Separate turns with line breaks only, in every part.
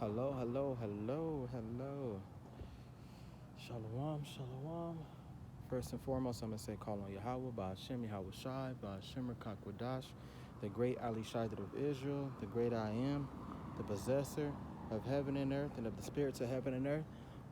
Hello. Shalom, shalom. First and foremost, I'm going to say call on Yahweh, Ba'ashem, Yahweh Shai, Ba'ashem, Rakakwadash, the great Ali Shaidat of Israel, the great I am, the possessor of heaven and earth and of the spirits of heaven and earth.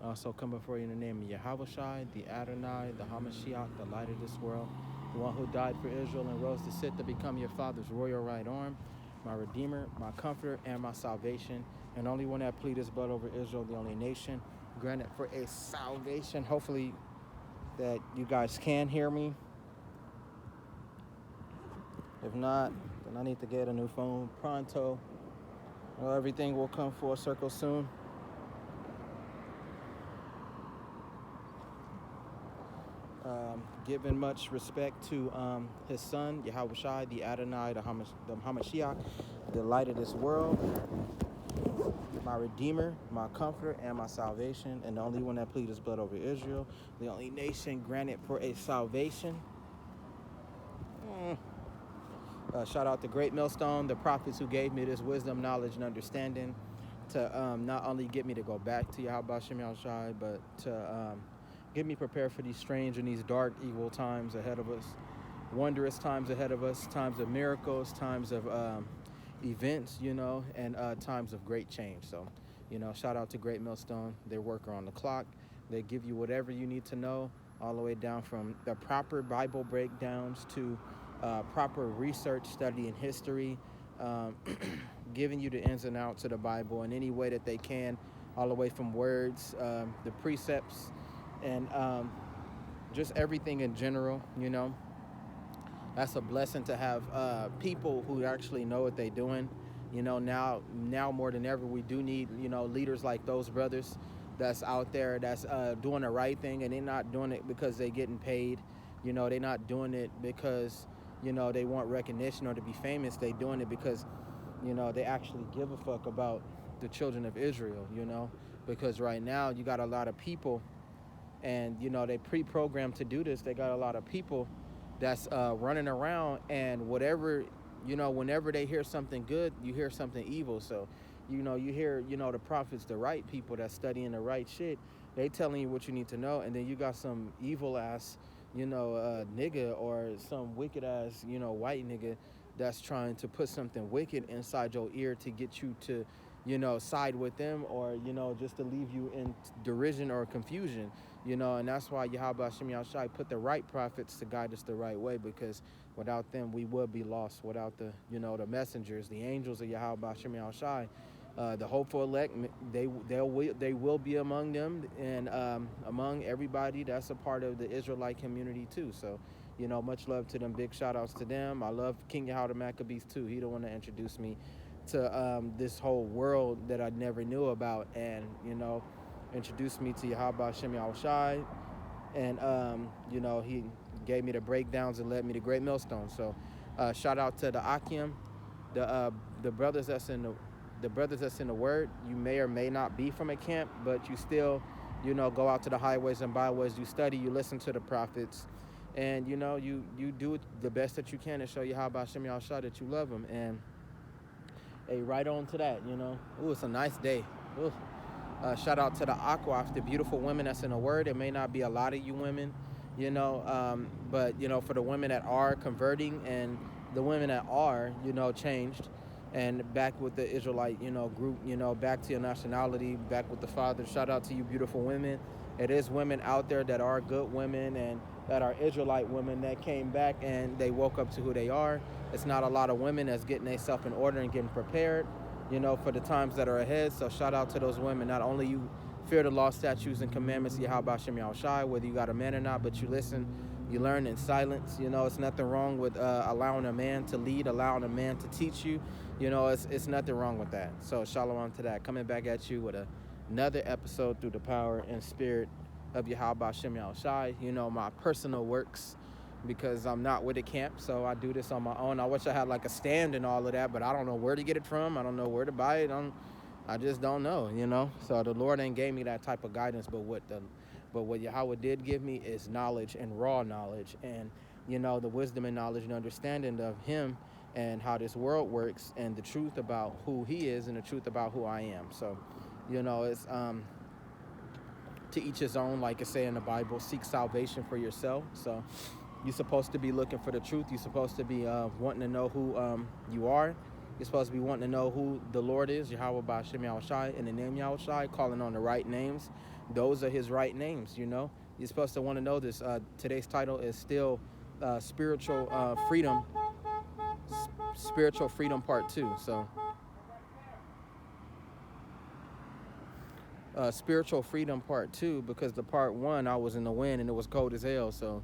Also come before you in the name of Yahweh Shai, the Adonai, the Hamashiach, the light of this world, the one who died for Israel and rose to sit to become your father's royal right arm, my Redeemer, my Comforter, and my salvation, and only one that plead his blood over Israel, the only nation, granted for a salvation. Hopefully that you guys can hear me. If not, then I need to get a new phone pronto. Well, everything will come full circle soon. Giving much respect to his son, Yahweh Shai, the Adonai, the Hamashiach, the light of this world, my Redeemer, my Comforter, and my salvation, and the only one that plead his blood over Israel, the only nation granted for a salvation. Shout out to Great Millstone, the prophets who gave me this wisdom, knowledge, and understanding to not only get me to go back to Yahweh Shem Yahushai, but to get me prepared for these strange and these dark, evil times ahead of us, wondrous times ahead of us, times of miracles, times of events, and times of great change. So, shout out to Great Millstone. They work around the clock. They give you whatever you need to know, all the way down from the proper Bible breakdowns to proper research, study, and history, giving you the ins and outs of the Bible in any way that they can, all the way from words, the precepts, and just everything in general. That's a blessing to have people who actually know what they're doing. Now more than ever, we do need, leaders like those brothers that's out there that's doing the right thing, and they're not doing it because they're getting paid. They're not doing it because, they want recognition or to be famous. They're doing it because, they actually give a fuck about the children of Israel, because right now you got a lot of people, and, they pre-programmed to do this. They got a lot of people that's running around, and whatever, whenever they hear something good, you hear something evil. So, you hear, the prophets, the right people that's studying the right shit, they telling you what you need to know, and then you got some evil ass, nigga, or some wicked ass, white nigga that's trying to put something wicked inside your ear to get you to, side with them, or, just to leave you in derision or confusion, and that's why Yahweh Hashem Yahushai put the right prophets to guide us the right way, because without them, we would be lost. Without the, the messengers, the angels of Yahweh Hashem Yahushai, the hopeful elect, they will be among them, and among everybody that's a part of the Israelite community too. So, much love to them. Big shout outs to them. I love King Yahweh the Maccabees too. He the one that introduced me to this whole world that I never knew about, and introduced me to Yahweh Hashem Yahushai, and he gave me the breakdowns and led me to Great Millstone. So shout out to the Akim, the brothers that's in the word. You may or may not be from a camp, but you still, go out to the highways and byways, you study, you listen to the prophets, and you do the best that you can to show Yahweh Hashem Yahushai that you love him. And hey, right on to that, Ooh, it's a nice day. Ooh. Shout out to the Akwaf, the beautiful women that's in the word. It may not be a lot of you women, but, for the women that are converting, and the women that are, changed, and back with the Israelite, group, back to your nationality, back with the Father. Shout out to you beautiful women. It is women out there that are good women, and that are Israelite women that came back and they woke up to who they are. It's not a lot of women that's getting themselves in order and getting prepared, for the times that are ahead. So shout out to those women. Not only you fear the law, statutes, and commandments of Yahweh Shem Yahushai, whether you got a man or not, but you listen, you learn in silence. It's nothing wrong with allowing a man to lead, allowing a man to teach you. It's nothing wrong with that. So shalom to that. Coming back at you with another episode through the power and spirit of Yahweh Shem Yahushai. My personal works, because I'm not with a camp, so I do this on my own. I wish I had like a stand and all of that, but I don't know where to get it from. I don't know where to buy it. I just don't know, So the Lord ain't gave me that type of guidance, but what Yahweh did give me is knowledge, and raw knowledge, and the wisdom and knowledge and understanding of him, and how this world works, and the truth about who he is and the truth about who I am. So, it's to each his own, like I say in the Bible, seek salvation for yourself. So you're supposed to be looking for the truth. You're supposed to be wanting to know who you are. You're supposed to be wanting to know who the Lord is, Yahweh Ba'Shem Yahushai, in the name Yahushai, calling on the right names. Those are his right names, You're supposed to want to know this. Today's title is still Spiritual Freedom, Spiritual Freedom Part 2. So, Spiritual Freedom Part 2, because the Part 1, I was in the wind and it was cold as hell. So,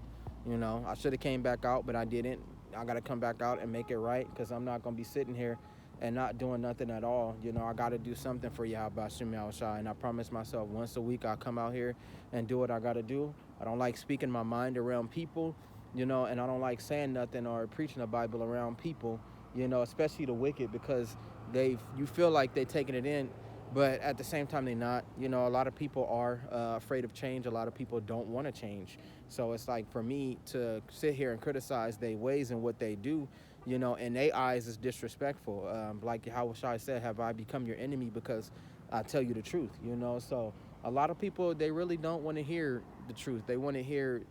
I should have came back out, but I didn't. I got to come back out and make it right, because I'm not going to be sitting here and not doing nothing at all. I got to do something for Yahweh Shem Yahushai, and I promised myself once a week I'll come out here and do what I got to do. I don't like speaking my mind around people, and I don't like saying nothing or preaching the Bible around people, especially the wicked, because you feel like they're taking it in, but at the same time they're not. A lot of people are afraid of change. A lot of people don't want to change. So it's like, for me to sit here and criticize their ways and what they do, in their eyes is disrespectful. Like Yahweh said, have I become your enemy because I tell you the truth, So a lot of people, they really don't want to hear the truth. They want to hear,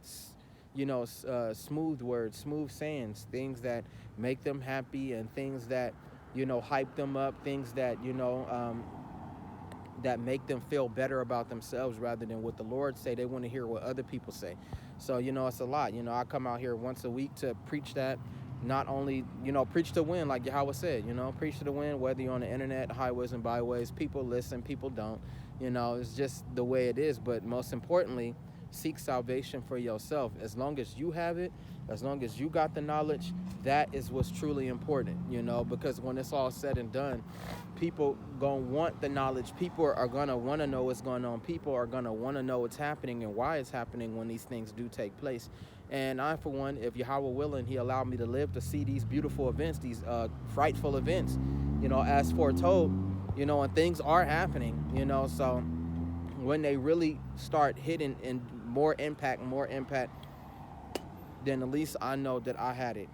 smooth words, smooth sayings, things that make them happy, and things that, hype them up, things that, that make them feel better about themselves rather than what the Lord say. They want to hear what other people say. So, it's a lot. I come out here once a week to preach that. Not only, preach to win, like Yahweh said, preach to the wind, whether you're on the internet, highways and byways. People listen, people don't. It's just the way it is. But most importantly, seek salvation for yourself. As long as you have it, as long as you got the knowledge, that is what's truly important, because when it's all said and done, people gonna want the knowledge. People are gonna want to know what's going on. People are gonna want to know what's happening and why it's happening when these things do take place. And I, for one, if Yahweh willing, he allowed me to live to see these beautiful events, these frightful events, as foretold, and things are happening, so when they really start hitting and more impact, then at least I know that I had it,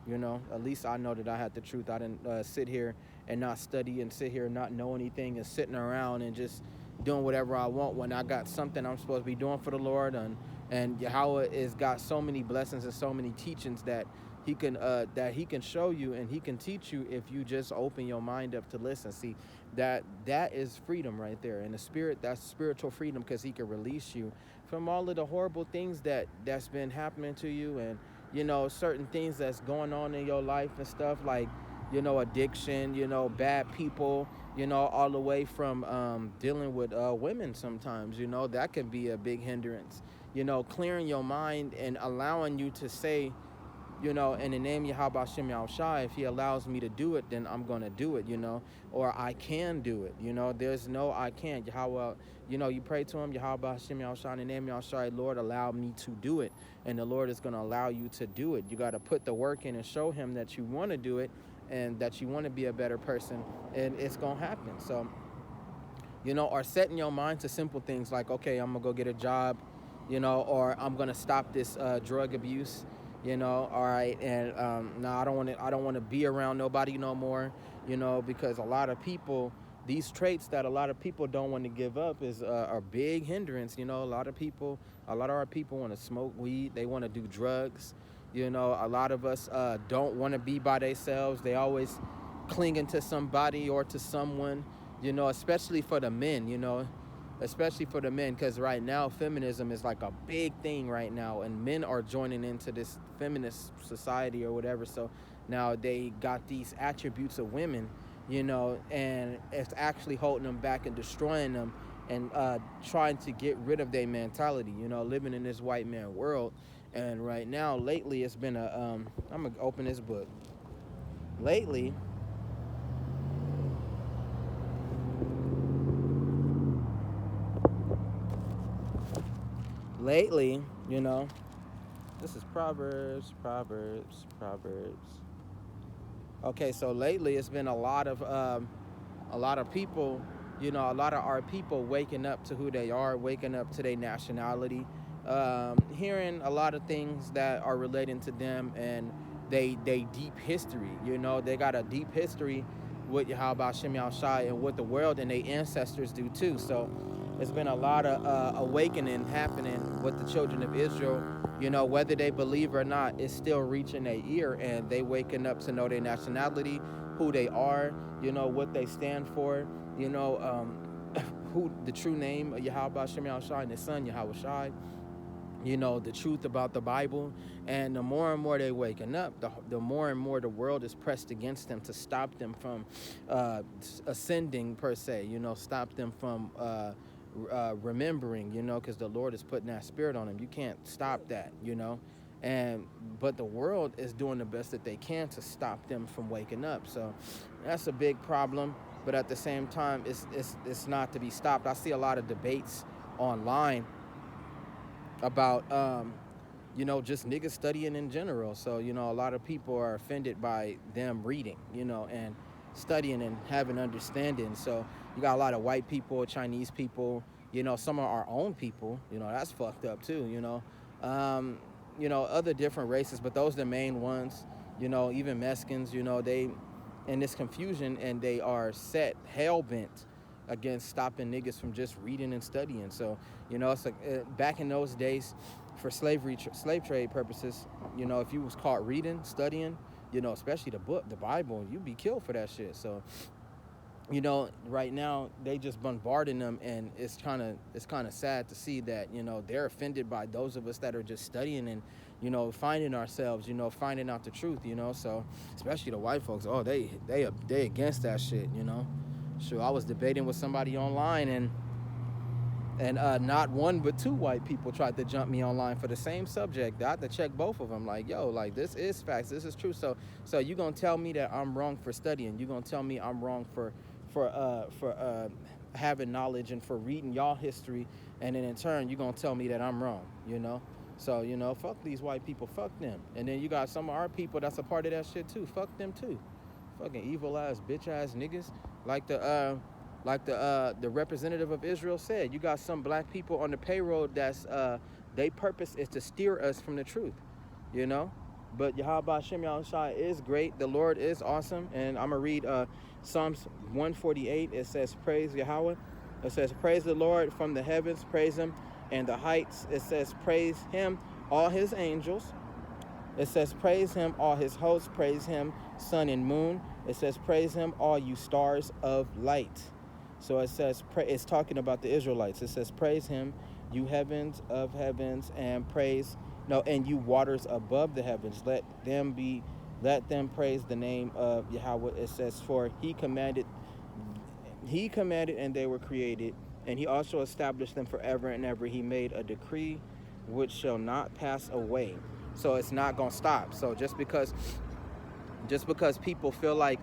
At least I know that I had the truth. I didn't sit here and not study, and sit here and not know anything, and sitting around and just doing whatever I want when I got something I'm supposed to be doing for the Lord. And Yahweh has got so many blessings and so many teachings that he can show you and he can teach you if you just open your mind up to listen. See, that is freedom right there. In the spirit, that's spiritual freedom, because he can release you from all of the horrible things that's been happening to you, and certain things that's going on in your life and stuff, like addiction, bad people, all the way from dealing with women sometimes, that can be a big hindrance. Clearing your mind and allowing you to say, in the name Yahweh Shem Yahushai, if he allows me to do it, then I'm going to do it, or I can do it, there's no I can't. Yahweh, you pray to him, Yahweh Shem Yahushai, in the name Yahushai, Lord, allow me to do it, and the Lord is going to allow you to do it. You got to put the work in and show him that you want to do it and that you want to be a better person, and it's going to happen. So, or setting your mind to simple things like, okay, I'm going to go get a job, or I'm going to stop this drug abuse, all right, and no, I don't want to be around nobody no more, because a lot of people, these traits that a lot of people don't want to give up is a big hindrance. A lot of our people want to smoke weed, they want to do drugs, a lot of us don't want to be by themselves. They always clinging to somebody or to someone, especially for the men, especially for the men, because right now feminism is like a big thing right now, and men are joining into this feminist society or whatever. So now they got these attributes of women, and it's actually holding them back and destroying them, and trying to get rid of their mentality, living in this white man world. And right now, lately, it's been I'm gonna open this book. Lately, this is Proverbs. Okay, so lately it's been a lot of people, a lot of our people waking up to who they are, waking up to their nationality, hearing a lot of things that are relating to them, and they deep history. You know, they got a deep history with Yahweh Shem Shai and with the world, and their ancestors do too. So there's been a lot of awakening happening with the children of Israel. You know, whether they believe or not, it's still reaching their ear, and they waking up to know their nationality, who they are, you know, what they stand for, you know, who the true name of Yahweh Shem Shai and his son Yahweh Shai, you know, the truth about the Bible. And the more and more they waking up, the more and more the world is pressed against them to stop them from ascending per se, you know, stop them from remembering, you know, because the Lord is putting that spirit on them. You can't stop that, you know. But the world is doing the best that they can to stop them from waking up. So that's a big problem. But at the same time, it's not to be stopped. I see a lot of debates online about you know, just niggas studying in general. So, you know, a lot of people are offended by them reading, you know, and studying and having understanding. So you got a lot of white people, Chinese people, you know, some of our own people, you know, that's fucked up too, you know. You know, other different races, but those are the main ones, you know, even Mexicans, you know, they in this confusion, and they are set hell-bent against stopping niggas from just reading and studying. So, you know, it's like back in those days, for slave trade purposes, you know, if you was caught reading, studying, you know, especially the Bible, you'd be killed for that shit. So, you know, right now they just bombarding them, and it's kind of sad to see that, you know, they're offended by those of us that are just studying and, you know, finding ourselves, you know, finding out the truth, you know. So especially the white folks, oh, they against that shit, you know. Sure, I was debating with somebody online, and not one but two white people tried to jump me online for the same subject. I had to check both of them, like, yo, like, this is facts, this is true. So you gonna tell me that I'm wrong for studying? You gonna tell me I'm wrong for having knowledge and for reading y'all history, and then in turn you gonna tell me that I'm wrong, you know? So, you know, fuck these white people, fuck them. And then you got some of our people that's a part of that shit too. Fuck them too. Fucking evil ass, bitch ass niggas. Like the representative of Israel said, you got some black people on the payroll that's they purpose is to steer us from the truth, you know. But Yahweh Shem Yahushua is great. The Lord is awesome. And I'm gonna read Psalms 148. It says, praise Yahweh. It says, praise the Lord from the heavens, praise him and the heights. It says, praise him, all his angels. It says, praise him, all his hosts, praise him, sun and moon. It says, praise him, all you stars of light. So it says, it's talking about the Israelites. It says, praise him, you heavens of heavens, and and you waters above the heavens. Let them praise the name of Yahweh. It says, for he commanded and they were created, and he also established them forever and ever. He made a decree which shall not pass away. So it's not gonna stop. So just because people feel like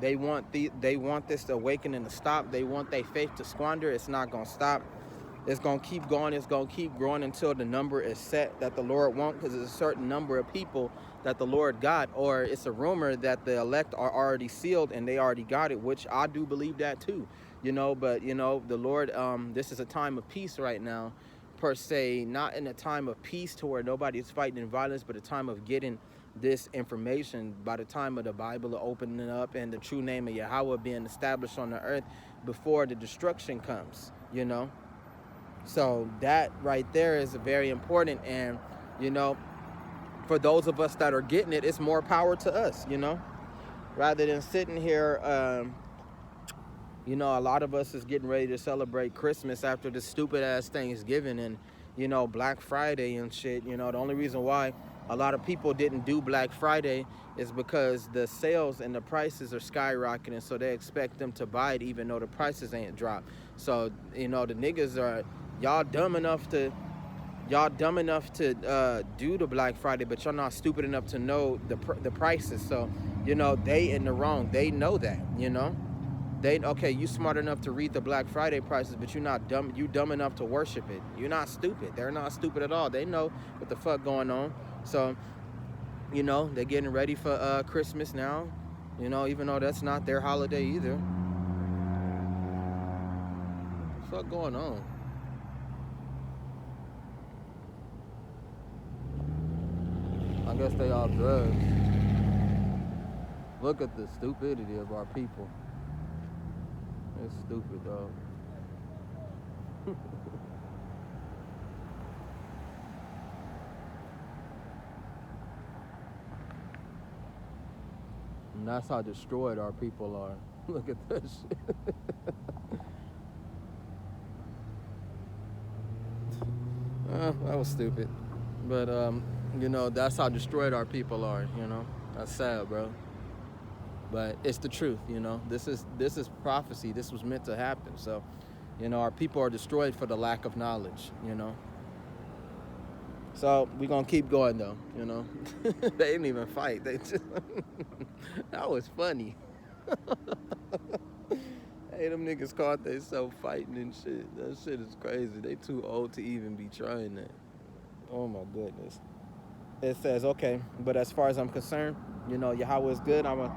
they want this awakening to stop, they want their faith to squander, it's not gonna stop. It's gonna keep going. It's gonna keep growing until the number is set that the Lord wants, because there's a certain number of people that the Lord got, or it's a rumor that the elect are already sealed and they already got it, which I do believe that too, you know. But you know, the Lord, this is a time of peace right now, per se, not in a time of peace to where nobody's fighting in violence, but a time of getting this information by the time of the Bible opening up and the true name of Yahweh being established on the earth before the destruction comes, you know. So that right there is very important. And, you know, for those of us that are getting it, it's more power to us, you know, rather than sitting here. You know, a lot of us is getting ready to celebrate Christmas after this stupid ass Thanksgiving and, you know, Black Friday and shit. You know, the only reason why a lot of people didn't do Black Friday is because the sales and the prices are skyrocketing, so they expect them to buy it even though the prices ain't dropped. So, you know, the niggas are, y'all dumb enough to do the Black Friday, but y'all not stupid enough to know the prices. So, you know, they in the wrong. They know that, you know. Okay, you smart enough to read the Black Friday prices, but you're not dumb. You dumb enough to worship it. You're not stupid. They're not stupid at all. They know what the fuck going on. So, you know, they're getting ready for Christmas now. You know, even though that's not their holiday either. What the fuck going on? I guess they all drugs. Look at the stupidity of our people. It's stupid, dog. And that's how destroyed our people are. Look at this shit. That was stupid. But, you know, that's how destroyed our people are, you know. That's sad, bro. But it's the truth, you know. This is prophecy. This was meant to happen. So, you know, our people are destroyed for the lack of knowledge, you know. So we're going to keep going, though, you know. They didn't even fight. They just that was funny. Hey, them niggas caught themselves fighting and shit. That shit is crazy. They too old to even be trying that. Oh, my goodness. It says, okay, but as far as I'm concerned, you know, Yahweh is good. I'm going to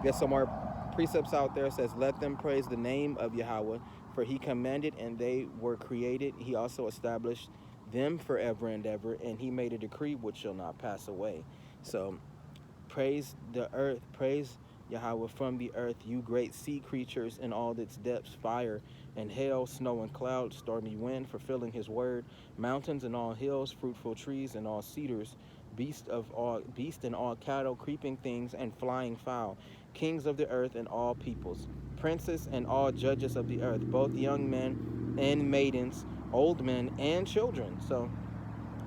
get some more precepts out there. It says, let them praise the name of Yahweh, for he commanded and they were created. He also established them forever and ever, and he made a decree which shall not pass away. So praise the earth, praise Yahweh from the earth, you great sea creatures in all its depths, fire and hail, snow and cloud, stormy wind, fulfilling his word, mountains and all hills, fruitful trees and all cedars, beast and all cattle, creeping things and flying fowl, kings of the earth and all peoples, princes and all judges of the earth, both young men and maidens, old men and children. So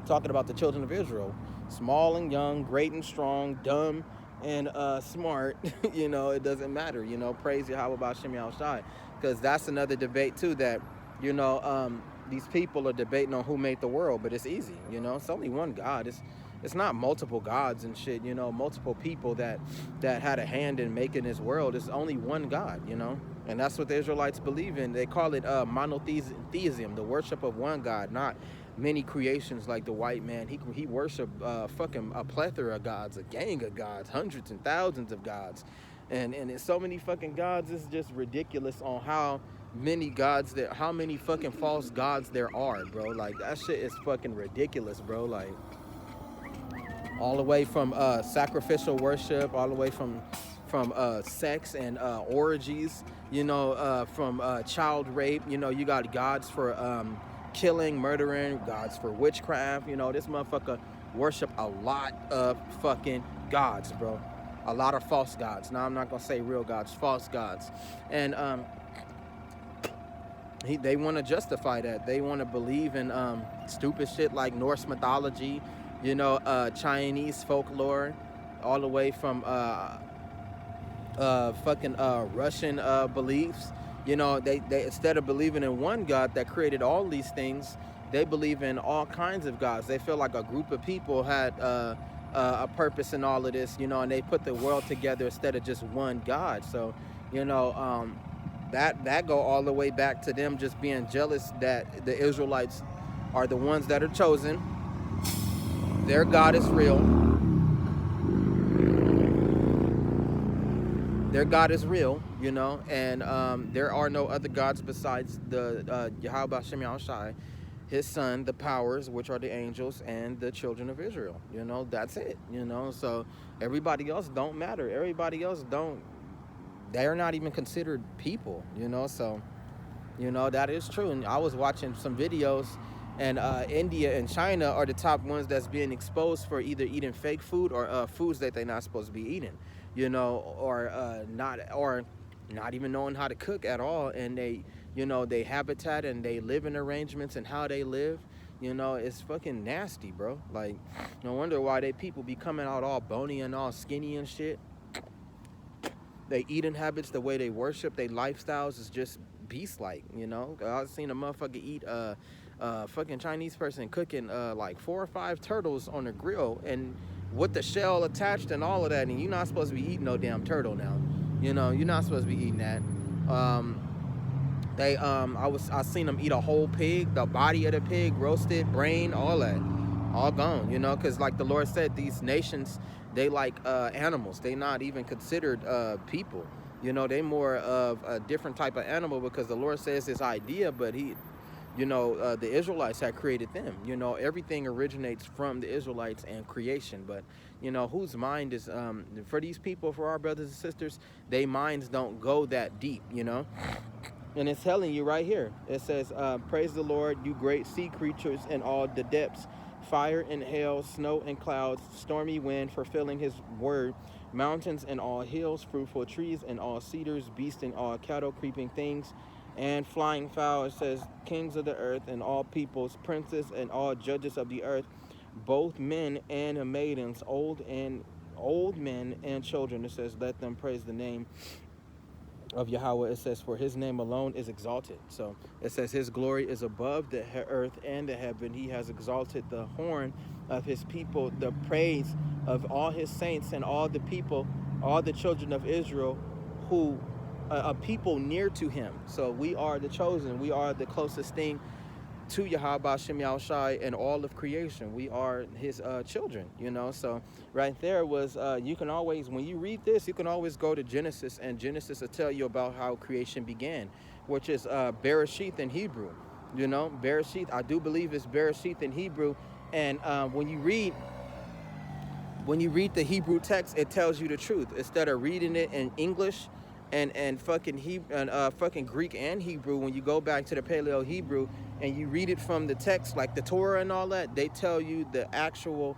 talking about the children of Israel, small and young, great and strong, dumb and smart, you know, it doesn't matter, you know, praise Yahweh B'Shem Yahushai, because that's another debate too, that, you know, these people are debating on who made the world, but it's easy, you know, it's only one God. It's not multiple gods and shit, you know, multiple people that had a hand in making this world. It's only one God, you know, and that's what the Israelites believe in. They call it monotheism, the worship of one God, not many creations like the white man. He worshiped fucking a plethora of gods, a gang of gods, hundreds and thousands of gods, and it's so many fucking gods. It's just ridiculous on how many gods how many fucking false gods there are, bro. Like, that shit is fucking ridiculous, bro. Like, all the way from sacrificial worship, all the way from sex and orgies, you know, from child rape. You know, you got gods for killing, murdering, gods for witchcraft. You know, this motherfucker worship a lot of fucking gods, bro. A lot of false gods. Now, I'm not gonna say real gods, false gods. And they want to justify that. They want to believe in stupid shit like Norse mythology, you know, Chinese folklore, all the way from fucking Russian beliefs. You know, they instead of believing in one God that created all these things, they believe in all kinds of gods. They feel like a group of people had a purpose in all of this, you know, and they put the world together instead of just one God. So, you know, that go all the way back to them just being jealous that the Israelites are the ones that are chosen. Their God is real. Their God is real, you know, and there are no other gods besides the Yahweh B'Shem Yahushai, his son, the powers, which are the angels, and the children of Israel. You know, that's it, you know. So everybody else don't matter. Everybody else they're not even considered people, you know. So, you know, that is true. And I was watching some videos, and India and China are the top ones that's being exposed for either eating fake food or foods that they're not supposed to be eating, you know, or not even knowing how to cook at all. And they, you know, they habitat and they living arrangements and how they live, you know, it's fucking nasty, bro. Like, no wonder why they people be coming out all bony and all skinny and shit. They eating habits, the way they worship, their lifestyles is just beast-like, you know. I've seen a motherfucker eat fucking Chinese person cooking like 4 or 5 turtles on a grill and with the shell attached and all of that, and you're not supposed to be eating no damn turtle now, you know. You're not supposed to be eating that. I seen them eat a whole pig, the body of the pig, roasted, brain, all that, all gone, you know, because like the Lord said, these nations, they like animals. They not even considered people, you know. They more of a different type of animal, because the Lord says his idea, but The Israelites had created them. Everything originates from the Israelites and creation. But, whose mind is, for these people, for our brothers and sisters, their minds don't go that deep. And it's telling you right here. It says, praise the Lord, you great sea creatures in all the depths, fire and hail, snow and clouds, stormy wind, fulfilling his word, mountains and all hills, fruitful trees and all cedars, beasts and all cattle, creeping things, and flying fowl. It says, kings of the earth and all peoples, princes and all judges of the earth, both men and maidens, old men and children. It says, let them praise the name of Yahweh. It says, for his name alone is exalted. So it says his glory is above the earth and the heaven. He has exalted the horn of his people, the praise of all his saints and all the people, all the children of Israel, who a people near to him. So we are the chosen. We are the closest thing to Yahweh Hashem Yahushai and all of creation. We are his children, So right there was, you can always, when you read this, you can always go to Genesis, and Genesis will tell you about how creation began, which is Bereshith in Hebrew. Bereshith, I do believe it's Bereshith in Hebrew. And when you read the Hebrew text, it tells you the truth. Instead of reading it in English and fucking Greek and Hebrew, when you go back to the Paleo Hebrew and you read it from the text, like the Torah and all that, they tell you the actual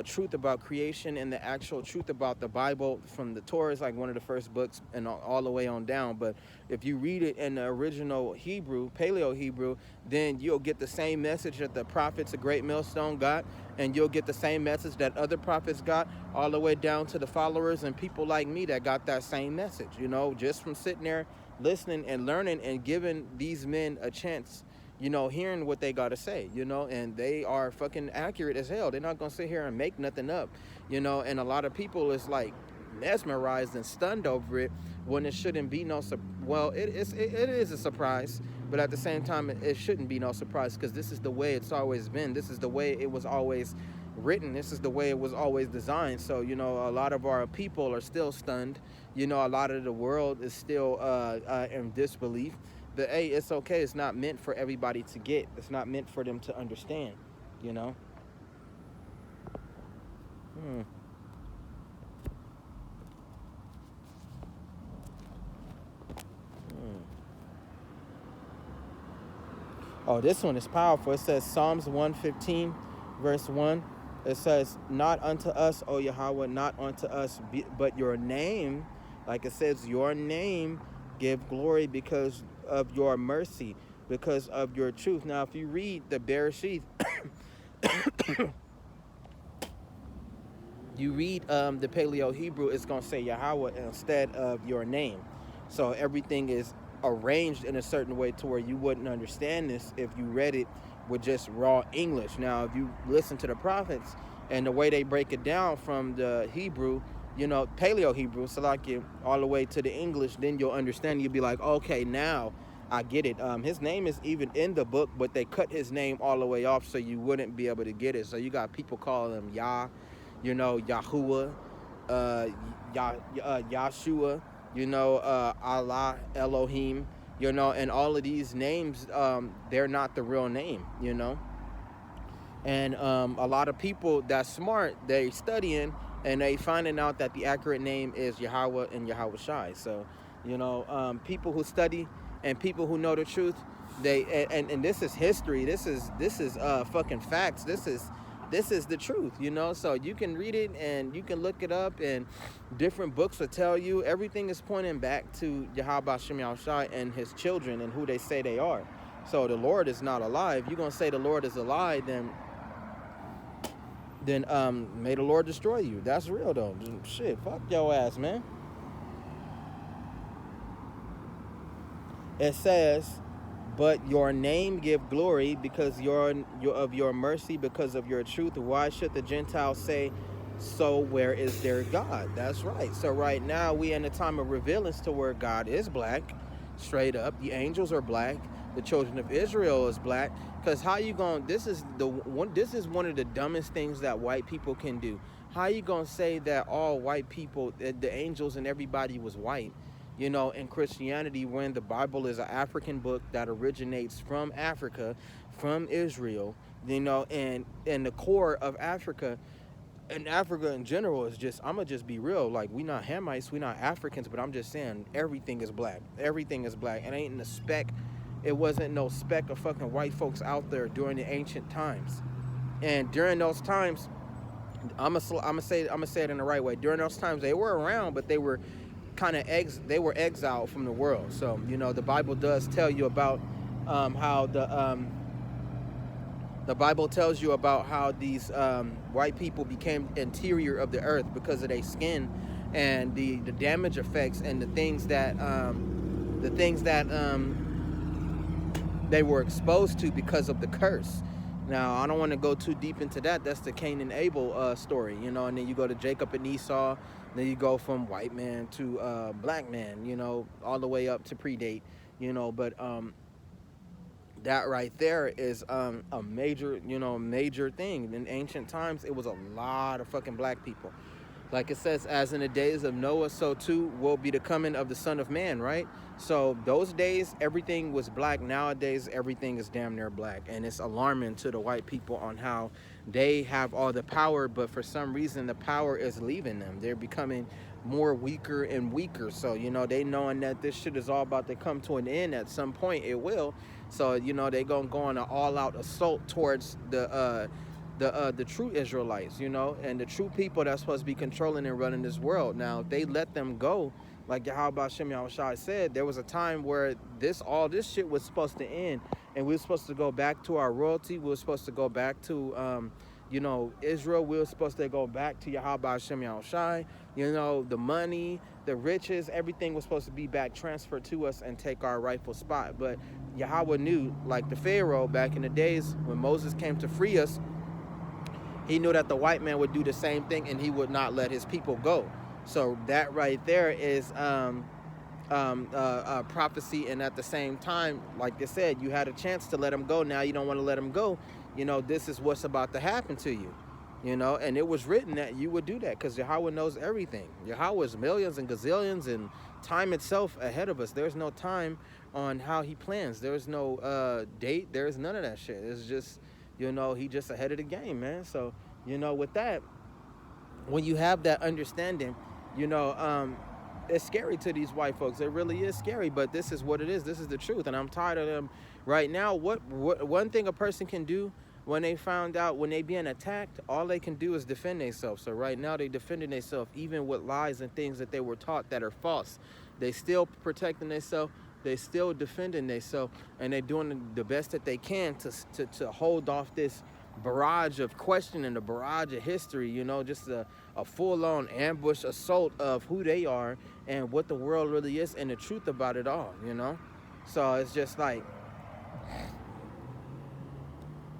truth about creation and the actual truth about the Bible. From the Torah is like one of the first books and all the way on down. But if you read it in the original Hebrew, Paleo Hebrew, then you'll get the same message that the prophets, a great millstone, got, and you'll get the same message that other prophets got, all the way down to the followers and people like me that got that same message, just from sitting there listening and learning and giving these men a chance, hearing what they got to say, and they are fucking accurate as hell. They're not going to sit here and make nothing up, and a lot of people is like mesmerized and stunned over it when it shouldn't be no, it is a surprise, but at the same time, it shouldn't be no surprise, because this is the way it's always been. This is the way it was always written. This is the way it was always designed. So, a lot of our people are still stunned. A lot of the world is still in disbelief. But hey, it's okay. It's not meant for everybody to get. It's not meant for them to understand, Oh, this one is powerful. It says Psalms 115, verse 1. It says, not unto us, O Yahweh, not unto us, but your name, like it says, your name give glory because of your mercy, because of your truth. Now, if you read the Bereshith, you read the Paleo Hebrew, it's going to say Yahweh instead of your name. So everything is arranged in a certain way to where you wouldn't understand this if you read it with just raw English. Now, if you listen to the prophets and the way they break it down from the Hebrew, Paleo Hebrew, Salakia, all the way to the English, then you'll understand. You'll be like, okay, now I get it. His name is even in the book, but they cut his name all the way off so you wouldn't be able to get it. So you got people calling him Yah, Yahuwah, Yahshua, Allah, Elohim, and all of these names, they're not the real name, And a lot of people that's smart, they studying and they finding out that the accurate name is Yahweh and Yahweh Shai. So, people who study and people who know the truth, they and this is history. This is fucking facts. This is the truth, So you can read it and you can look it up, and different books will tell you. Everything is pointing back to Yahweh Shem Yahushai and his children and who they say they are. So the Lord is not alive. You're gonna say the Lord is alive, then may the Lord destroy you. That's real though. Shit, fuck your ass, man. It says, but your name give glory because of your mercy, because of your truth. Why should the Gentiles say, so where is their God? That's right. So right now we in a time of revealance to where God is black, straight up. The angels are black. The children of Israel is black. Because how you going? This is one of the dumbest things that white people can do. How you gonna say that all white people, the angels and everybody was white? you know, in Christianity, when the Bible is an African book that originates from Africa, from Israel, you know, and the core of Africa, and Africa in general is just, I'm gonna just be real, like, we not Hamites, we not Africans, but I'm just saying everything is black. Everything is black. It ain't in the speck. It wasn't no speck of fucking white folks out there during the ancient times. And during those times, I'm gonna say it in the right way. During those times, they were around, but they were kind of they were exiled from the world. So you know, the Bible does tell you about how the Bible tells you about how these white people became interior of the earth because of their skin and the damage effects and the things that they were exposed to because of the curse. Now, I don't want to go too deep into that. That's the Cain and Abel story, you know, and then you go to Jacob and Esau, then you go from white man to black man, you know, all the way up to predate, you know, but that right there is a major thing. In ancient times, it was a lot of fucking black people. Like it says, as in the days of Noah, so too will be the coming of the Son of Man, right? So those days, everything was black. Nowadays, everything is damn near black. And it's alarming to the white people on how they have all the power, but for some reason, the power is leaving them. They're becoming more weaker and weaker. So, you know, they knowing that this shit is all about to come to an end at some point, it will. So, you know, they gonna go on an all-out assault towards the true Israelites, you know, and the true people that's supposed to be controlling and running this world. Now, if they let them go, like Yahweh Shem Yahushua said, there was a time where all this shit was supposed to end, and we were supposed to go back to our royalty. We were supposed to go back to, you know, Israel. We were supposed to go back to Yahweh Shem Yahushua. You know, the money, the riches, everything was supposed to be back transferred to us and take our rightful spot. But Yahweh knew, like the Pharaoh back in the days when Moses came to free us, he knew that the white man would do the same thing and he would not let his people go. So that right there is prophecy. And at the same time, like I said, you had a chance to let him go. Now you don't want to let him go. You know, this is what's about to happen to you. You know, and it was written that you would do that because Yahweh knows everything. Yahweh is millions and gazillions and time itself ahead of us. There's no time on how he plans. There's no date. There's none of that shit. It's just, you know, he just ahead of the game, man. So, you know, with that, when you have that understanding, you know, it's scary to these white folks. It really is scary, but this is what it is. This is the truth, and I'm tired of them right now. What one thing a person can do when they found out, when they being attacked, all they can do is defend themselves. So right now they defending themselves, even with lies and things that they were taught that are false. They still protecting themselves. They still defending themselves, and they're doing the best that they can to hold off this barrage of questioning, the barrage of history, you know, just a full-on ambush assault of who they are and what the world really is and the truth about it all, you know. So it's just like,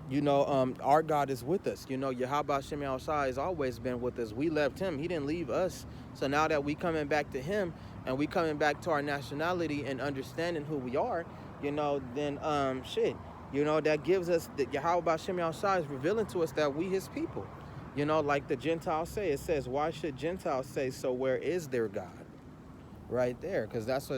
you know, our God is with us. You know, Yahweh Shem Yahushua has always been with us. We left him. He didn't leave us. So now that we coming back to him and we coming back to our nationality and understanding who we are, you know, then shit, you know, that gives us, that Yahweh Shem Yahushua is revealing to us that we his people. You know, like the Gentiles say, it says, why should Gentiles say, so where is their God? Right there, because that's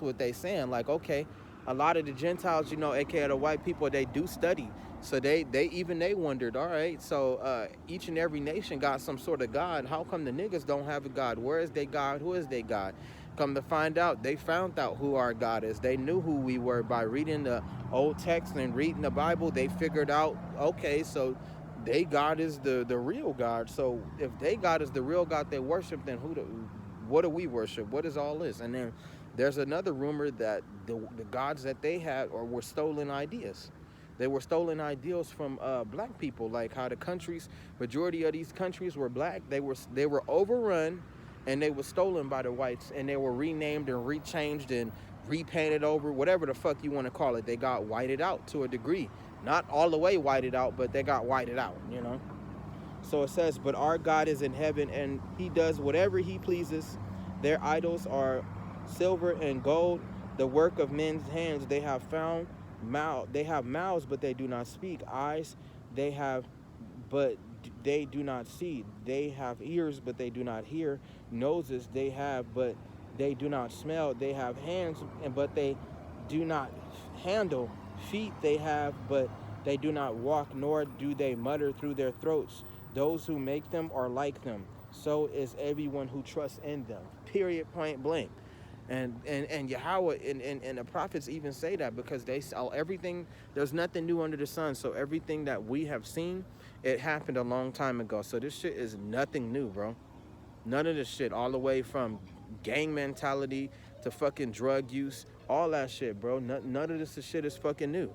what they saying. Like, okay, a lot of the Gentiles, you know, aka the white people, they do study. So they wondered, all right, so each and every nation got some sort of God. How come the niggas don't have a God? Where is their God? Who is their God? Come to find out, they found out who our God is. They knew who we were by reading the old text and reading the Bible. They figured out, okay, so they God is the real God. So if they God is the real God they worship, then what do we worship? What is all this? And then there's another rumor that the gods that they had were stolen ideas. They were stolen ideals from black people, like how the majority of these countries were black. They were overrun, and they were stolen by the whites, and they were renamed and rechanged and repainted over, whatever the fuck you want to call it. They got whited out to a degree. Not all the way whited out, but they got whited out, you know. So it says, but our God is in heaven, and he does whatever he pleases. Their idols are silver and gold, the work of men's hands. They have mouths, but they do not speak. Eyes they have, but they do not see. They have ears, but they do not hear. Noses they have, but They do not smell. They have hands, but they do not handle. Feet they have, but they do not walk, nor do they mutter through their throats. Those who make them are like them. So is everyone who trusts in them. Period, point blank. And Yahweh and the prophets even say that, because they saw everything. There's nothing new under the sun. So everything that we have seen, it happened a long time ago. So this shit is nothing new, bro. None of this shit, all the way from gang mentality to fucking drug use, all that shit, bro. None of this shit is fucking new.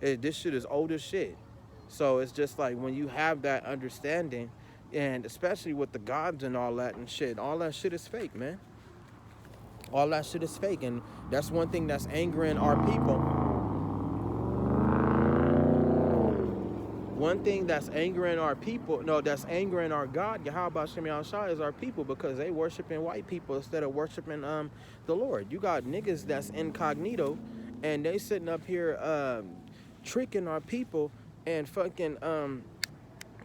This shit is old as shit. So it's just like, when you have that understanding, and especially with the gods and all that shit is fake, man. All that shit is fake. And that's one thing that's angering our people. One thing that's angering our people, no, that's angering our God, Yahweh Shem Yahushua, is our people, because they worshiping white people instead of worshiping the Lord. You got niggas that's incognito, and they sitting up here tricking our people and fucking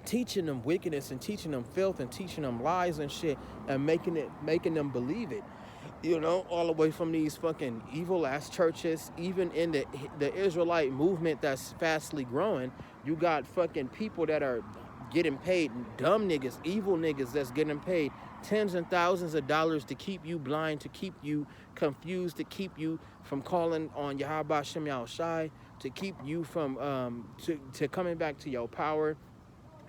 teaching them wickedness and teaching them filth and teaching them lies and shit, and making them believe it. You know, all the way from these fucking evil ass churches, even in the Israelite movement that's fastly growing. You got fucking people that are getting paid, dumb niggas, evil niggas that's getting paid tens and thousands of dollars to keep you blind, to keep you confused, to keep you from calling on Yahweh Shem Yahushai, to keep you from to coming back to your power.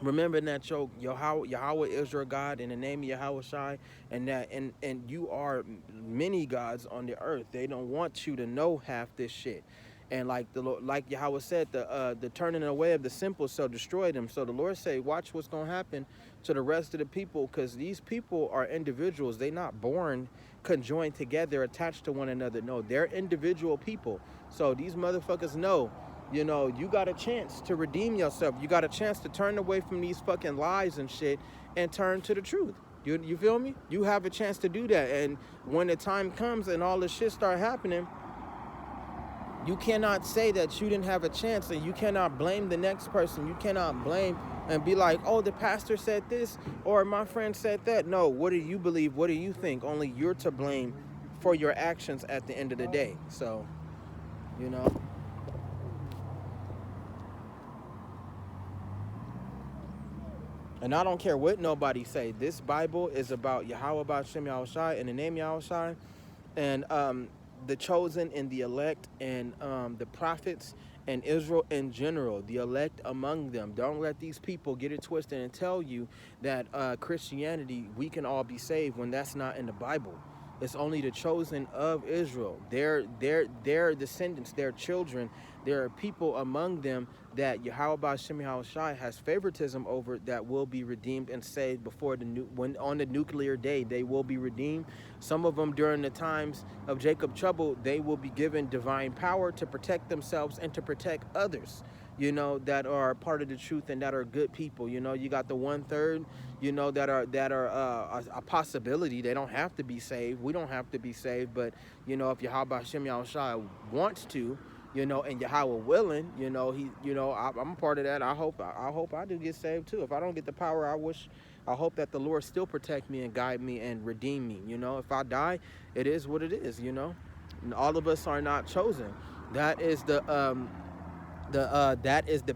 Remembering that Yahweh is your God, in the name of Yahweh Shai, and that and you are many gods on the earth. They don't want you to know half this shit. And like Yahweh said, the turning away of the simple shall destroy them. So the Lord say, watch what's gonna happen to the rest of the people, because these people are individuals. They not born conjoined together, attached to one another. No, they're individual people. So these motherfuckers know, you know, you got a chance to redeem yourself. You got a chance to turn away from these fucking lies and shit and turn to the truth. You feel me? You have a chance to do that. And when the time comes and all this shit start happening, you cannot say that you didn't have a chance, and you cannot blame the next person. You cannot blame and be like, oh, the pastor said this, or my friend said that. No, what do you believe? What do you think? Only you're to blame for your actions at the end of the day. So, you know. And I don't care what nobody say. This Bible is about Yahweh Shem Yahushai, in the name Yahushai, and the chosen and the elect, and the prophets and Israel in general, the elect among them. Don't let these people get it twisted and tell you that Christianity, we can all be saved, when that's not in the Bible. It's only the chosen of Israel. Their descendants, their children. There are people among them that Yahweh Shem Yahushai has favoritism over, that will be redeemed and saved before when on the nuclear day. They will be redeemed. Some of them during the times of Jacob trouble, they will be given divine power to protect themselves and to protect others, you know, that are part of the truth and that are good people. You know, you got the 1/3, you know, that are a possibility. They don't have to be saved. We don't have to be saved. But, you know, if Yahweh Shem Yahushai wants to, you know, and Yahweh willing, you know, I'm a part of that. I hope I do get saved too. If I don't get the power, I hope that the Lord still protect me and guide me and redeem me. You know, if I die, it is what it is. You know, and all of us are not chosen. That is the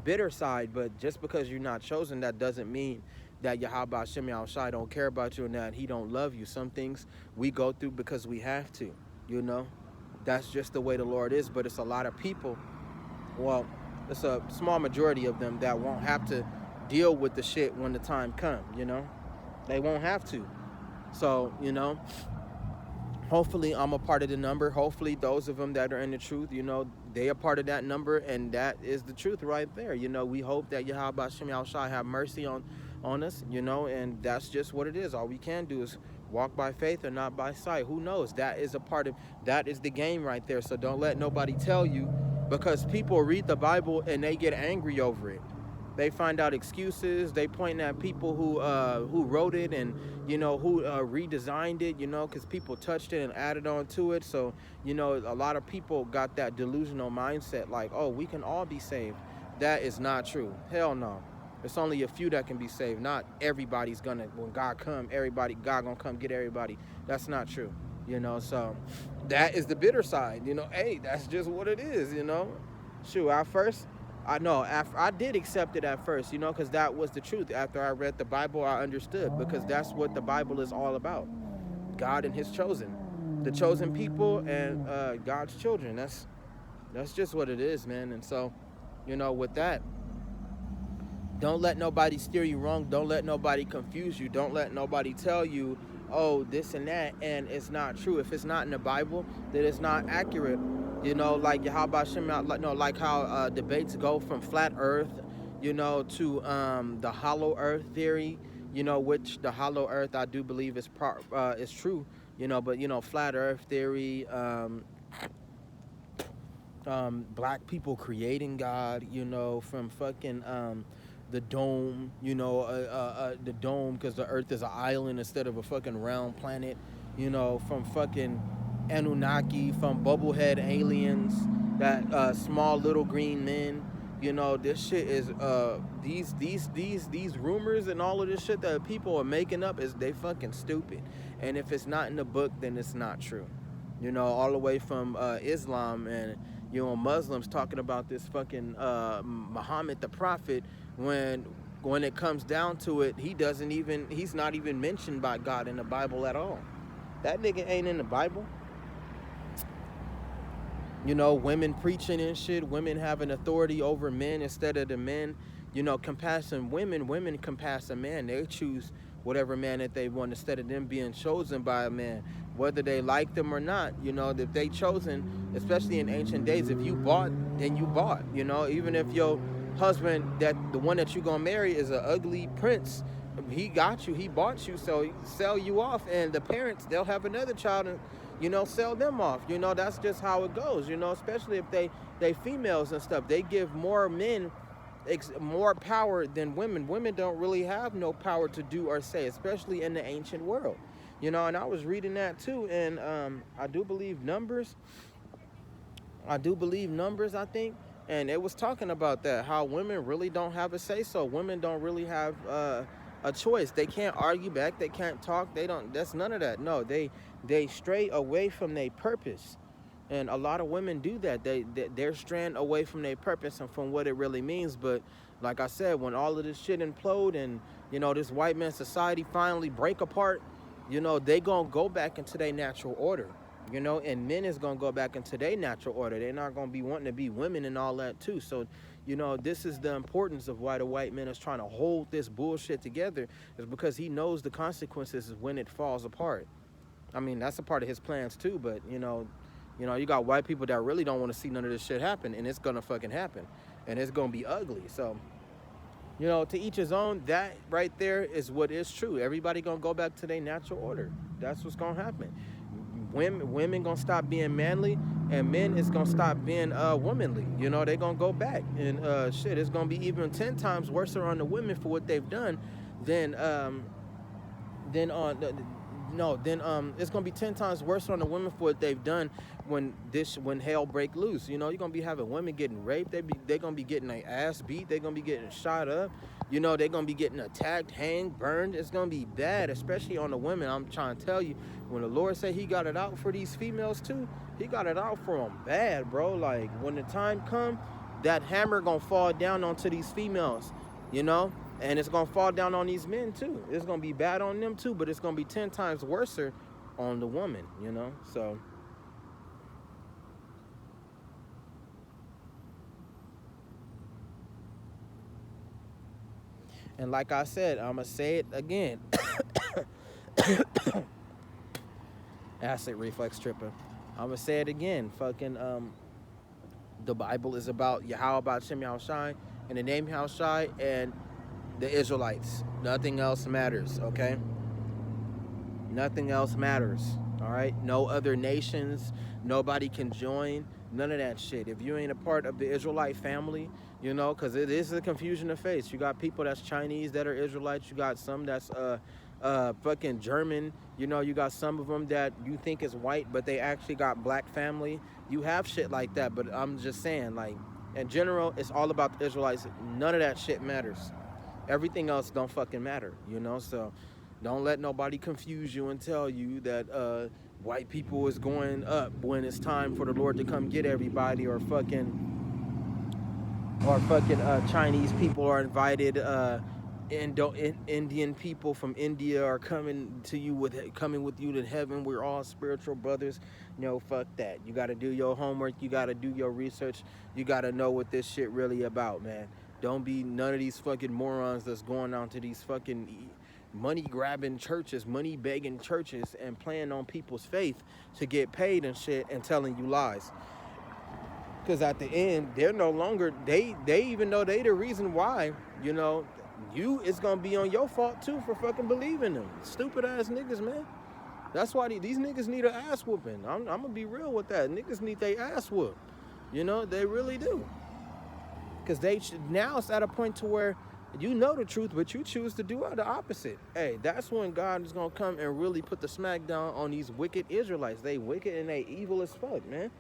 bitter side. But just because you're not chosen, that doesn't mean that Yahweh Shem Yahushai don't care about you and that he don't love you. Some things we go through because we have to, you know. That's just the way the Lord is. But it's a lot of people, well, it's a small majority of them that won't have to deal with the shit when the time comes, you know. They won't have to. So, you know, hopefully I'm a part of the number. Hopefully those of them that are in the truth, you know, they are part of that number, and that is the truth right there. You know, we hope that Yahweh Shem Yahushai have mercy on us, you know, and that's just what it is. All we can do is walk by faith and not by sight. Who knows? That is that is the game right there. So don't let nobody tell you, because people read the Bible and they get angry over it. They find out excuses. They point at people who wrote it and, you know, who redesigned it, you know, because people touched it and added on to it. So, you know, a lot of people got that delusional mindset like, oh, we can all be saved. That is not true. Hell no. It's only a few that can be saved. Not everybody's gonna, when God come, God gonna come get everybody. That's not true. you know. So that is the bitter side, you know. Hey, that's just what it is, you know. Shoot, at first, I know, I did accept it at first, you know, because that was the truth. After I read the Bible, I understood, because that's what the Bible is all about. God and his chosen, the chosen people, and God's children. That's just what it is, man. And so, you know, with that, don't let nobody steer you wrong. Don't let nobody confuse you. Don't let nobody tell you, oh, this and that, and it's not true. If it's not in the Bible, then it's not accurate. You know, like how about like how debates go from flat Earth, you know, to the hollow Earth theory. You know, which the hollow Earth I do believe is true. You know, but you know, flat Earth theory. Black people creating God, you know, from fucking the dome, you know, the dome, because the Earth is an island instead of a fucking round planet, you know, from fucking Anunnaki, from bubblehead aliens, that small little green men. You know, this shit is these rumors and all of this shit that people are making up, is they fucking stupid. And if it's not in the book, then it's not true. You know, all the way from Islam and, you know, Muslims talking about this fucking Muhammad the prophet, when it comes down to it, he's not even mentioned by God in the Bible at all. That nigga ain't in the Bible. You know, women preaching and shit, women having authority over men instead of the men. You know, compassion women compass a man. They choose whatever man that they want instead of them being chosen by a man, whether they like them or not. You know, if they chosen, especially in ancient days, if you bought, then you bought. You know, even if your husband, that the one that you gonna marry, is an ugly prince, he got you, he bought you, so he sell you off, and the parents, they'll have another child and, you know, sell them off. You know, that's just how it goes. You know, especially if they females and stuff, they give more men more power than women. Women don't really have no power to do or say, especially in the ancient world. You know, and I was reading that too, and I do believe Numbers, I think, and it was talking about that, how women really don't have a say so. Women don't really have a choice. They can't argue back, they can't talk, they don't, that's none of that. No, they stray away from their purpose. And a lot of women do that. They're straying away from their purpose and from what it really means. But like I said, when all of this shit implode and, you know, this white man society finally break apart, you know, they gonna go back into their natural order. You know, and men is gonna go back into their natural order. They're not gonna be wanting to be women and all that too. So, you know, this is the importance of why the white man is trying to hold this bullshit together, is because he knows the consequences when it falls apart. I mean, that's a part of his plans too, but you know, you got white people that really don't want to see none of this shit happen, and it's gonna fucking happen, and it's gonna be ugly. So, you know, to each his own. That right there is what is true. Everybody gonna go back to their natural order. That's what's gonna happen. Women gonna stop being manly, and men is gonna stop being womanly. You know, they gonna go back, and shit, it's gonna be even 10 times worse on the women for what they've done than on it's gonna be 10 times worse on the women for what they've done when hell break loose. You know, you're gonna be having women getting raped. They're gonna be getting their ass beat. They're gonna be getting shot up. You know, they're gonna be getting attacked, hanged, burned. It's gonna be bad, especially on the women. I'm trying to tell you, when the Lord said he got it out for these females too, he got it out for them bad, bro. Like, when the time come, that hammer gonna fall down onto these females, you know? And it's gonna fall down on these men too. It's gonna be bad on them too, but it's gonna be 10 times worse on the woman, you know? So, and like I said, I'ma say it again. Acid reflex tripping. I'ma say it again. Fucking the Bible is about Yahweh Shem Yahushai, and the name Yahushai, and the Israelites. Nothing else matters, okay? Nothing else matters, all right? No other nations, nobody can join, none of that shit. If you ain't a part of the Israelite family, you know, because it is a confusion of faith. You got people that's Chinese that are Israelites. You got some that's fucking German. You know, you got some of them that you think is white, but they actually got black family. You have shit like that, but I'm just saying, like, in general, it's all about the Israelites. None of that shit matters. Everything else don't fucking matter, you know? So don't let nobody confuse you and tell you that, white people is going up when it's time for the Lord to come get everybody, or Chinese people are invited. Indian people from India are coming with you to heaven. We're all spiritual brothers. No, fuck that. You got to do your homework. You got to do your research. You got to know what this shit really about, man. Don't be none of these fucking morons that's going on to these fucking money grabbing churches, money begging churches, and playing on people's faith to get paid and shit, and telling you lies. Because at the end, they're no longer, they even know they the reason why, it's gonna be on your fault too for fucking believing them. Stupid ass niggas, man. That's why these niggas need an ass whooping. I'm gonna be real with that. Niggas need their ass whooped. They really do. Because now it's at a point to where you know the truth, but you choose to do the opposite. Hey, that's when God is gonna come and really put the smack down on these wicked Israelites. They wicked and they evil as fuck, man.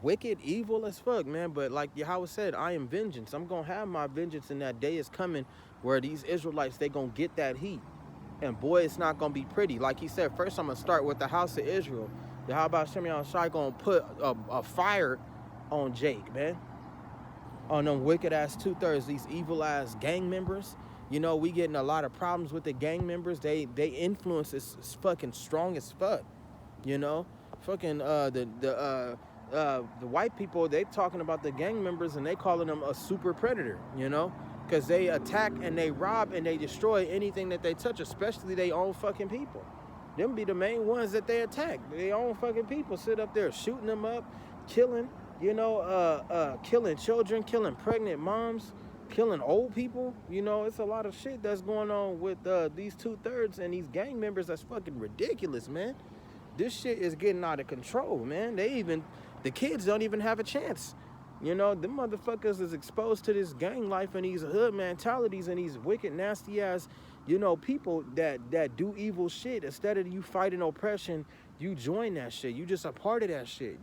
Wicked, evil as fuck, man. But like Yahweh said, I am vengeance. I'm gonna have my vengeance, and that day is coming where these Israelites, they gonna get that heat. And boy, it's not gonna be pretty. Like he said, first I'm gonna start with the house of Israel. Yahweh Hashem Yahushua gonna put a fire on Jake, man. On them wicked ass 2/3, these evil ass gang members. We getting a lot of problems with the gang members. They influence is fucking strong as fuck. Fucking the white people, they talking about the gang members and they calling them a super predator, because they attack and they rob and they destroy anything that they touch, especially their own fucking people. Them be the main ones that they attack. Their own fucking people sit up there shooting them up, killing, killing children, killing pregnant moms, killing old people. It's a lot of shit that's going on with these 2/3 and these gang members. That's fucking ridiculous, man. This shit is getting out of control, man. The kids don't even have a chance. Them motherfuckers is exposed to this gang life and these hood mentalities and these wicked, nasty ass, people that do evil shit. Instead of you fighting oppression, you join that shit. You just a part of that shit,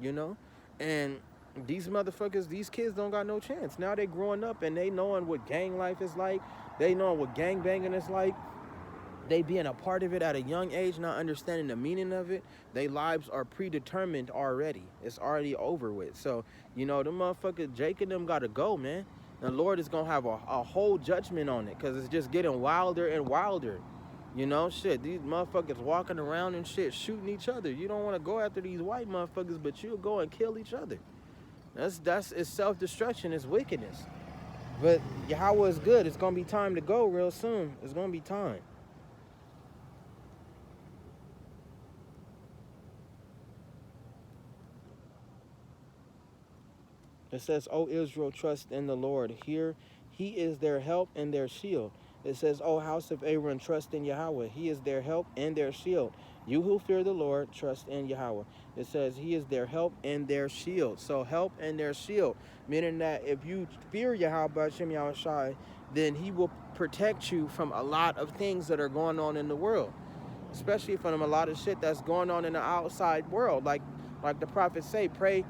And these motherfuckers, these kids don't got no chance. Now they growing up and they knowing what gang life is like. They knowing what gang banging is like. They being a part of it at a young age, not understanding the meaning of it. Their lives are predetermined already. It's already over with. So, them motherfuckers, Jake and them gotta go, man. The Lord is gonna have a whole judgment on it, because it's just getting wilder and wilder. Shit, these motherfuckers walking around and shit, shooting each other. You don't want to go after these white motherfuckers, but you'll go and kill each other. It's self-destruction, it's wickedness. But Yahweh is good. It's gonna be time to go real soon. It's gonna be time. It says, O Israel, trust in the Lord. Here, he is their help and their shield. It says, O house of Aaron, trust in Yahweh. He is their help and their shield. You who fear the Lord, trust in Yahweh. It says he is their help and their shield. So help and their shield, meaning that if you fear Yahweh Hashem Yahushai, then he will protect you from a lot of things that are going on in the world, especially from a lot of shit that's going on in the outside world. Like the prophets say, pray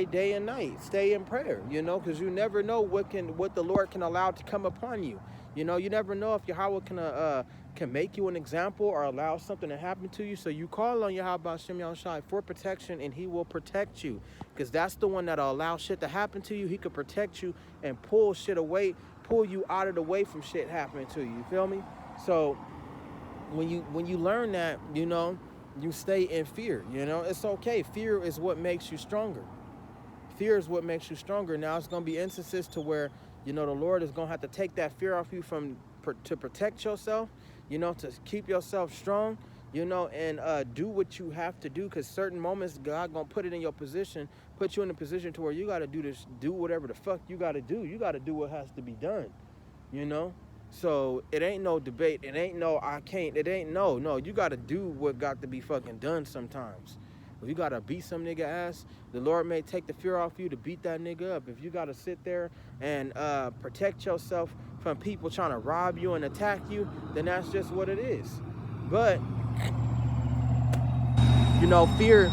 day and night, stay in prayer, because you never know what the Lord can allow to come upon you. You never know if Yahweh can make you an example or allow something to happen to you. So you call on Yahweh Hashem Yahushai for protection, and he will protect you, because that's the one that'll allow shit to happen to you. He could protect you and pull shit away, pull you out of the way from shit happening to you. You feel me? So when you learn that, you stay in fear. It's okay. Fear is what makes you stronger. Fear is what makes you stronger. Now it's going to be instances to where, the Lord is going to have to take that fear off you to protect yourself, to keep yourself strong, and do what you have to do, because certain moments God going to put you in a position to where you got to do whatever the fuck you got to do. You got to do what has to be done, So it ain't no debate. It ain't no I can't. It ain't no. You got to do what got to be fucking done sometimes. If you got to beat some nigga ass, the Lord may take the fear off you to beat that nigga up. If you got to sit there and protect yourself from people trying to rob you and attack you, then that's just what it is. But, fear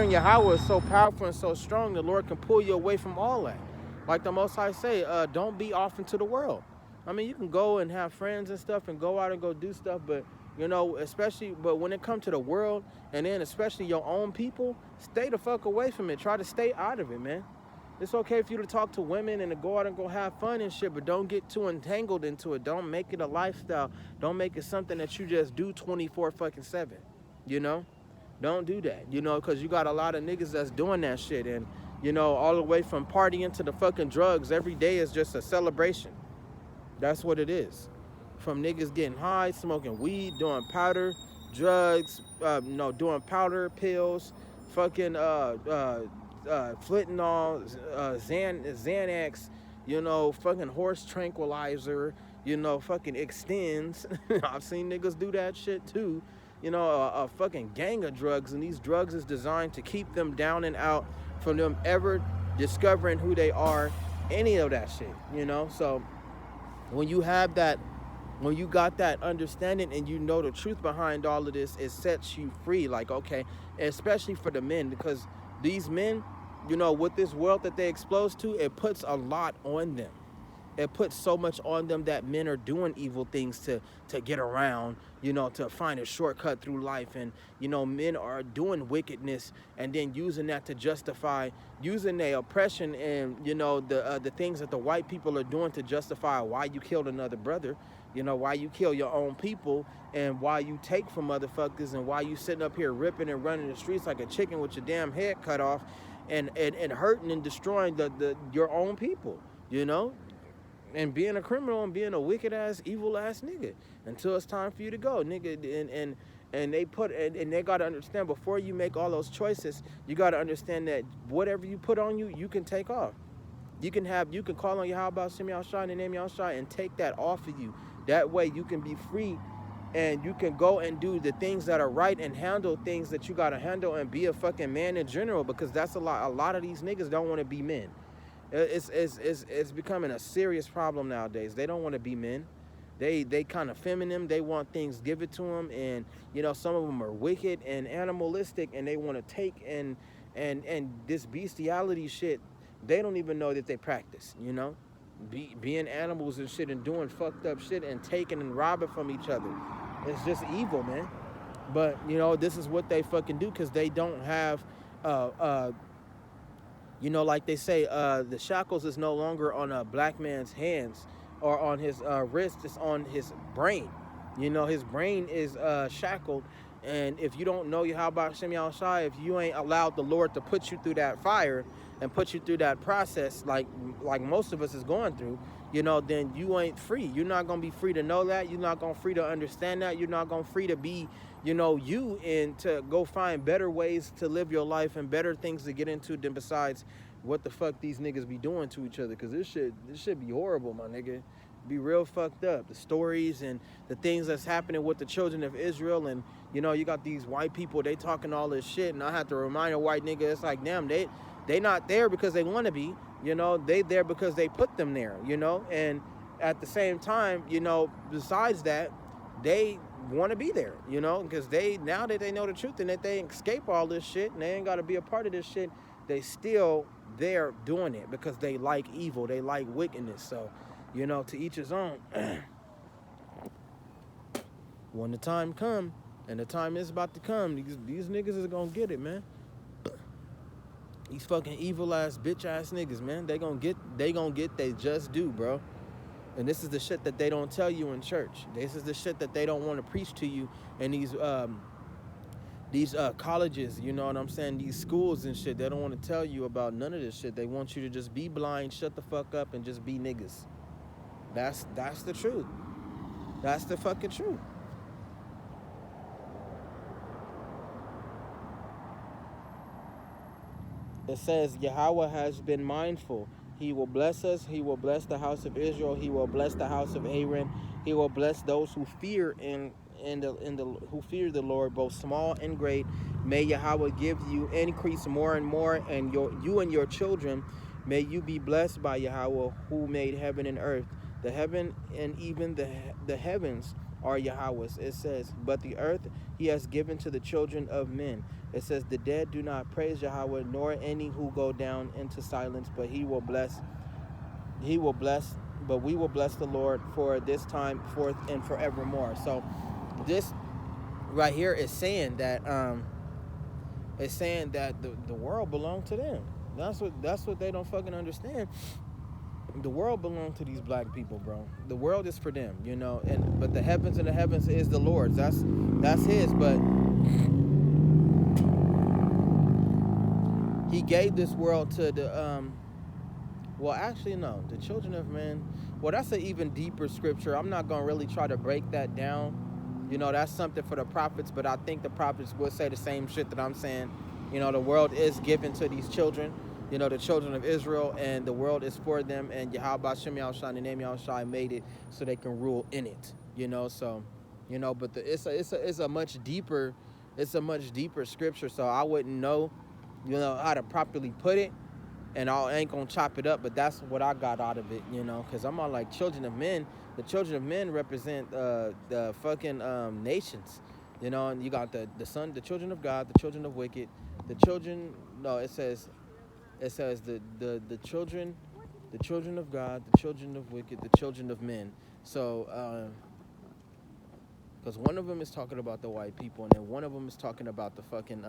in Yahweh is so powerful and so strong, the Lord can pull you away from all that. Like the Most High say, don't be off into the world. I mean, you can go and have friends and stuff and go out and go do stuff, but, You know, especially, but when it comes to the world, and then especially your own people, stay the fuck away from it. Try to stay out of it, man. It's okay for you to talk to women and to go out and go have fun and shit, but don't get too entangled into it. Don't make it a lifestyle. Don't make it something that you just do 24/7. You know? Don't do that. You know, because you got a lot of niggas that's doing that shit. And, you know, all the way from partying to the fucking drugs, every day is just a celebration. That's what it is. From niggas getting high, smoking weed, doing powder, drugs, doing powder, pills, fucking fentanyl, Xanax, you know, fucking horse tranquilizer, you know, fucking extends. I've seen niggas do that shit too. You know, a fucking gang of drugs, and these drugs is designed to keep them down and out from them ever discovering who they are, any of that shit, you know? So when you have that, when you got that understanding and you know the truth behind all of this, it sets you free. Like, okay, especially for the men, because these men, you know, with this world that they exposed to, it puts a lot on them. It puts so much on them that men are doing evil things to get around, you know, to find a shortcut through life. And, you know, men are doing wickedness and then using that to justify, using their oppression and, you know, the things that the white people are doing to justify why you killed another brother, you know, why you kill your own people and why you take from motherfuckers and why you sitting up here ripping and running the streets like a chicken with your damn head cut off and hurting and destroying your own people, you know? And being a criminal and being a wicked ass, evil ass nigga until it's time for you to go, nigga. And they gotta understand, before you make all those choices, you gotta understand that whatever you put on you, you can take off. You can call on Yahweh Shem Yahshai in the name Yahshai and take that off of you. That way you can be free and you can go and do the things that are right and handle things that you gotta handle and be a fucking man in general, because that's a lot of these niggas don't want to be men. It's becoming a serious problem nowadays. They don't want to be men. They kind of feminine. They want things given to them, and you know, some of them are wicked and animalistic, and they want to take and this bestiality shit. They don't even know that they practice. You know, being animals and shit and doing fucked up shit and taking and robbing from each other. It's just evil, man. But you know, this is what they fucking do because they don't have you know, like they say, the shackles is no longer on a black man's hands or on his wrist, it's on his brain. You know, his brain is shackled. And if you don't know Yahweh Shem Yahshai, if you ain't allowed the Lord to put you through that fire and put you through that process like most of us is going through, you know, then you ain't free. You're not going to be free to know that. You're not going to free to understand that. You're not going to free to be, you know, you, and to go find better ways to live your life and better things to get into than besides what the fuck these niggas be doing to each other. Because this shit be horrible, my nigga. Be real fucked up. The stories and the things that's happening with the children of Israel, and you know, you got these white people, they talking all this shit, and I have to remind a white nigga, it's like, damn, they not there because they want to be, you know, they there because they put them there, you know. And at the same time, you know, besides that, they want to be there, you know, because now that they know the truth and that they escape all this shit and they ain't got to be a part of this shit, they still there doing it because they like evil, they like wickedness. So, you know, to each his own. When the time come, and the time is about to come, these niggas is gonna get it, man. These fucking evil ass, bitch ass niggas, man. They gonna get they just do, bro. And this is the shit that they don't tell you in church. This is the shit that they don't want to preach to you in these colleges, you know what I'm saying? These schools and shit. They don't want to tell you about none of this shit. They want you to just be blind, shut the fuck up, and just be niggas. That's the truth. That's the fucking truth. It says, Yahweh has been mindful. He will bless us. He will bless the house of Israel. He will bless the house of Aaron. He will bless those who fear who fear the Lord, both small and great. May Yahweh give you increase more and more, and you and your children, may you be blessed by Yahweh, who made heaven and earth. The heaven and even the heavens are Yahweh's. It says, but the earth he has given to the children of men. It says, the dead do not praise Yahweh, nor any who go down into silence, but we will bless the Lord for this time forth and forevermore. So this right here is saying that the world belonged to them. That's what they don't fucking understand. The world belongs to these black people, bro. The world is for them, you know. But the heavens and the heavens is the Lord's. That's His. But He gave this world to the well, actually, no. The children of men. Well, that's an even deeper scripture. I'm not gonna really try to break that down. You know, that's something for the prophets. But I think the prophets will say the same shit that I'm saying. You know, the world is given to these children. You know, the children of Israel, and the world is for them. And Yahweh Shem Yahushua, the name Yahushua, made it so they can rule in it. You know, so, you know, but it's a much deeper scripture. So I wouldn't know, you know, how to properly put it. And I ain't gonna chop it up, but that's what I got out of it, you know, because I'm on like children of men. The children of men represent the fucking nations, you know, and you got the son, the children of God, the children of wicked, the children. No, it says the children of God, the children of wicked, the children of men. So, because one of them is talking about the white people, and then one of them is talking about the fucking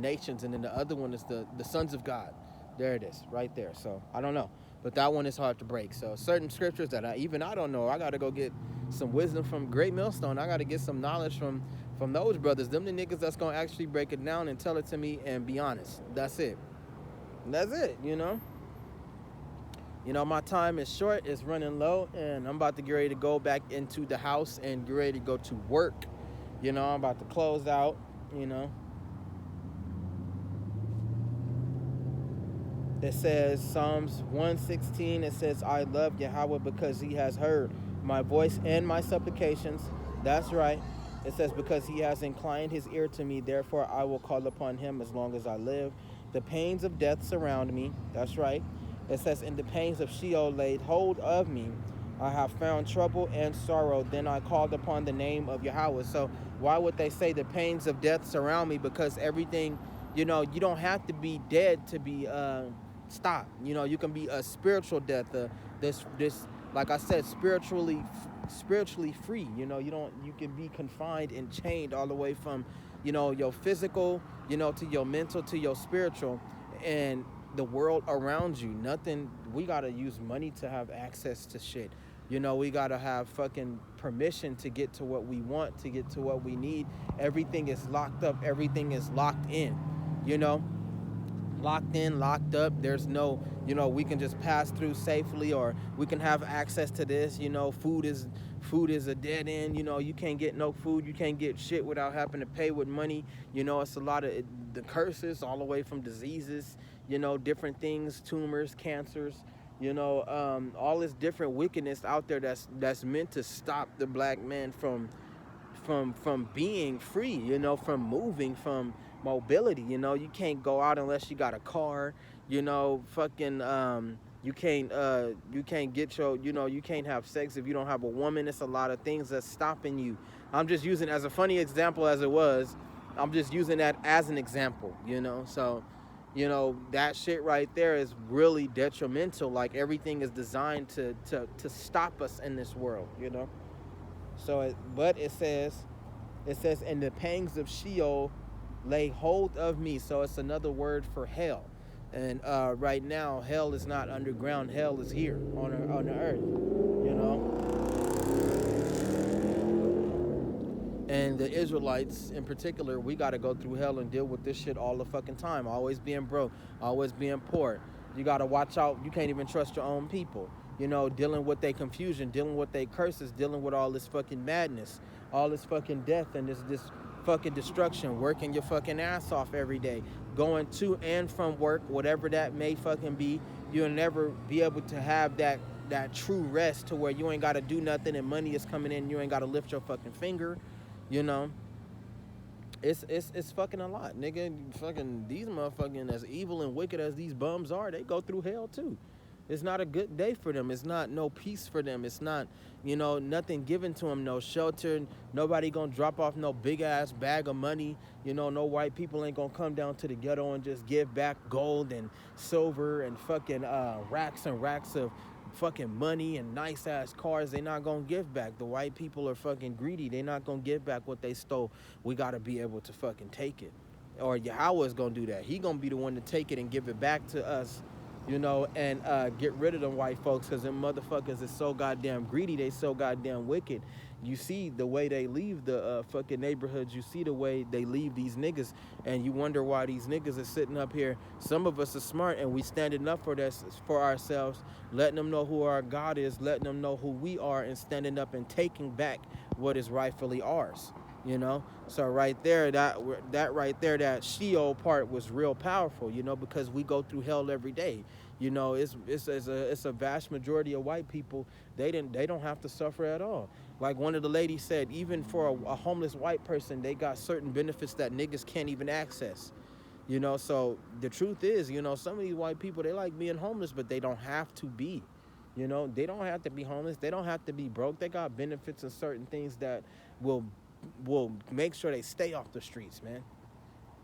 nations, and then the other one is the sons of God. There it is, right there. So I don't know, but that one is hard to break. So certain scriptures that I don't know, I gotta go get some wisdom from Great Millstone. I gotta get some knowledge from those brothers. Them the niggas that's gonna actually break it down and tell it to me and be honest. That's it. That's it. You know. You know, my time is short. It's running low, and I'm about to get ready to go back into the house and get ready to go to work. You know, I'm about to close out. You know. It says Psalms 116, it says, I love Yahweh because He has heard my voice and my supplications. That's right. It says, because He has inclined His ear to me, therefore I will call upon Him as long as I live. The pains of death surround me. That's right. It says, and the pains of Sheol laid hold of me. I have found trouble and sorrow. Then I called upon the name of Yahweh. So why would they say the pains of death surround me? Because everything, you know, you don't have to be dead to be stop. You know, you can be a spiritual death. This like I said, spiritually free. You know, you can be confined and chained all the way from, you know, your physical, you know, to your mental, to your spiritual, and the world around you. Nothing. We gotta use money to have access to shit. You know, we gotta have fucking permission to get to what we want, to get to what we need. Everything is locked up. Everything is locked in. You know. Locked in, locked up. There's no, you know, we can just pass through safely, or we can have access to this. You know, food is a dead end. You know, you can't get no food. You can't get shit without having to pay with money. You know, it's a lot of the curses, all the way from diseases, you know, different things, tumors, cancers, you know, all this different wickedness out there that's meant to stop the black man from being free, you know, from moving, from mobility. You know, you can't go out unless you got a car. You know, fucking you can't get your, you know, you can't have sex if you don't have a woman. It's a lot of things that's stopping you. I'm just using, as a funny example as it was, I'm just using that as an example, you know. So, you know, that shit right there is really detrimental. Like, everything is designed to stop us in this world, you know. So, but it says, and the pangs of Sheol lay hold of me. So it's another word for hell. And right now, hell is not underground. Hell is here on the earth, you know. And the Israelites in particular, we got to go through hell and deal with this shit all the fucking time. Always being broke, always being poor. You got to watch out. You can't even trust your own people. You know, dealing with their confusion, dealing with their curses, dealing with all this fucking madness, all this fucking death, and this fucking destruction, working your fucking ass off every day, going to and from work, whatever that may fucking be. You'll never be able to have that true rest to where you ain't got to do nothing and money is coming in. You ain't got to lift your fucking finger, you know. It's fucking a lot, nigga. Fucking these motherfucking, as evil and wicked as these bums are, they go through hell too. It's not a good day for them. It's not no peace for them. It's not, you know, nothing given to them, no shelter. Nobody gonna drop off no big ass bag of money. You know, no white people ain't gonna come down to the ghetto and just give back gold and silver and fucking racks and racks of fucking money and nice ass cars, they not gonna give back. The white people are fucking greedy. They not gonna give back what they stole. We gotta be able to fucking take it. Or Yahweh is gonna do that. He gonna be the one to take it and give it back to us, you know, and get rid of them white folks, because them motherfuckers is so goddamn greedy. They so goddamn wicked. You see the way they leave the fucking neighborhoods. You see the way they leave these niggas, and you wonder why these niggas are sitting up here. Some of us are smart, and we standing up for this, for ourselves, letting them know who our God is, letting them know who we are, and standing up and taking back what is rightfully ours. You know, so right there, that Sheol part was real powerful. You know, because we go through hell every day. You know, it's a vast majority of white people. They don't have to suffer at all. Like one of the ladies said, even for a homeless white person, they got certain benefits that niggas can't even access. You know, so the truth is, you know, some of these white people, they like being homeless, but they don't have to be. You know, they don't have to be homeless. They don't have to be broke. They got benefits and certain things that will make sure they stay off the streets, man.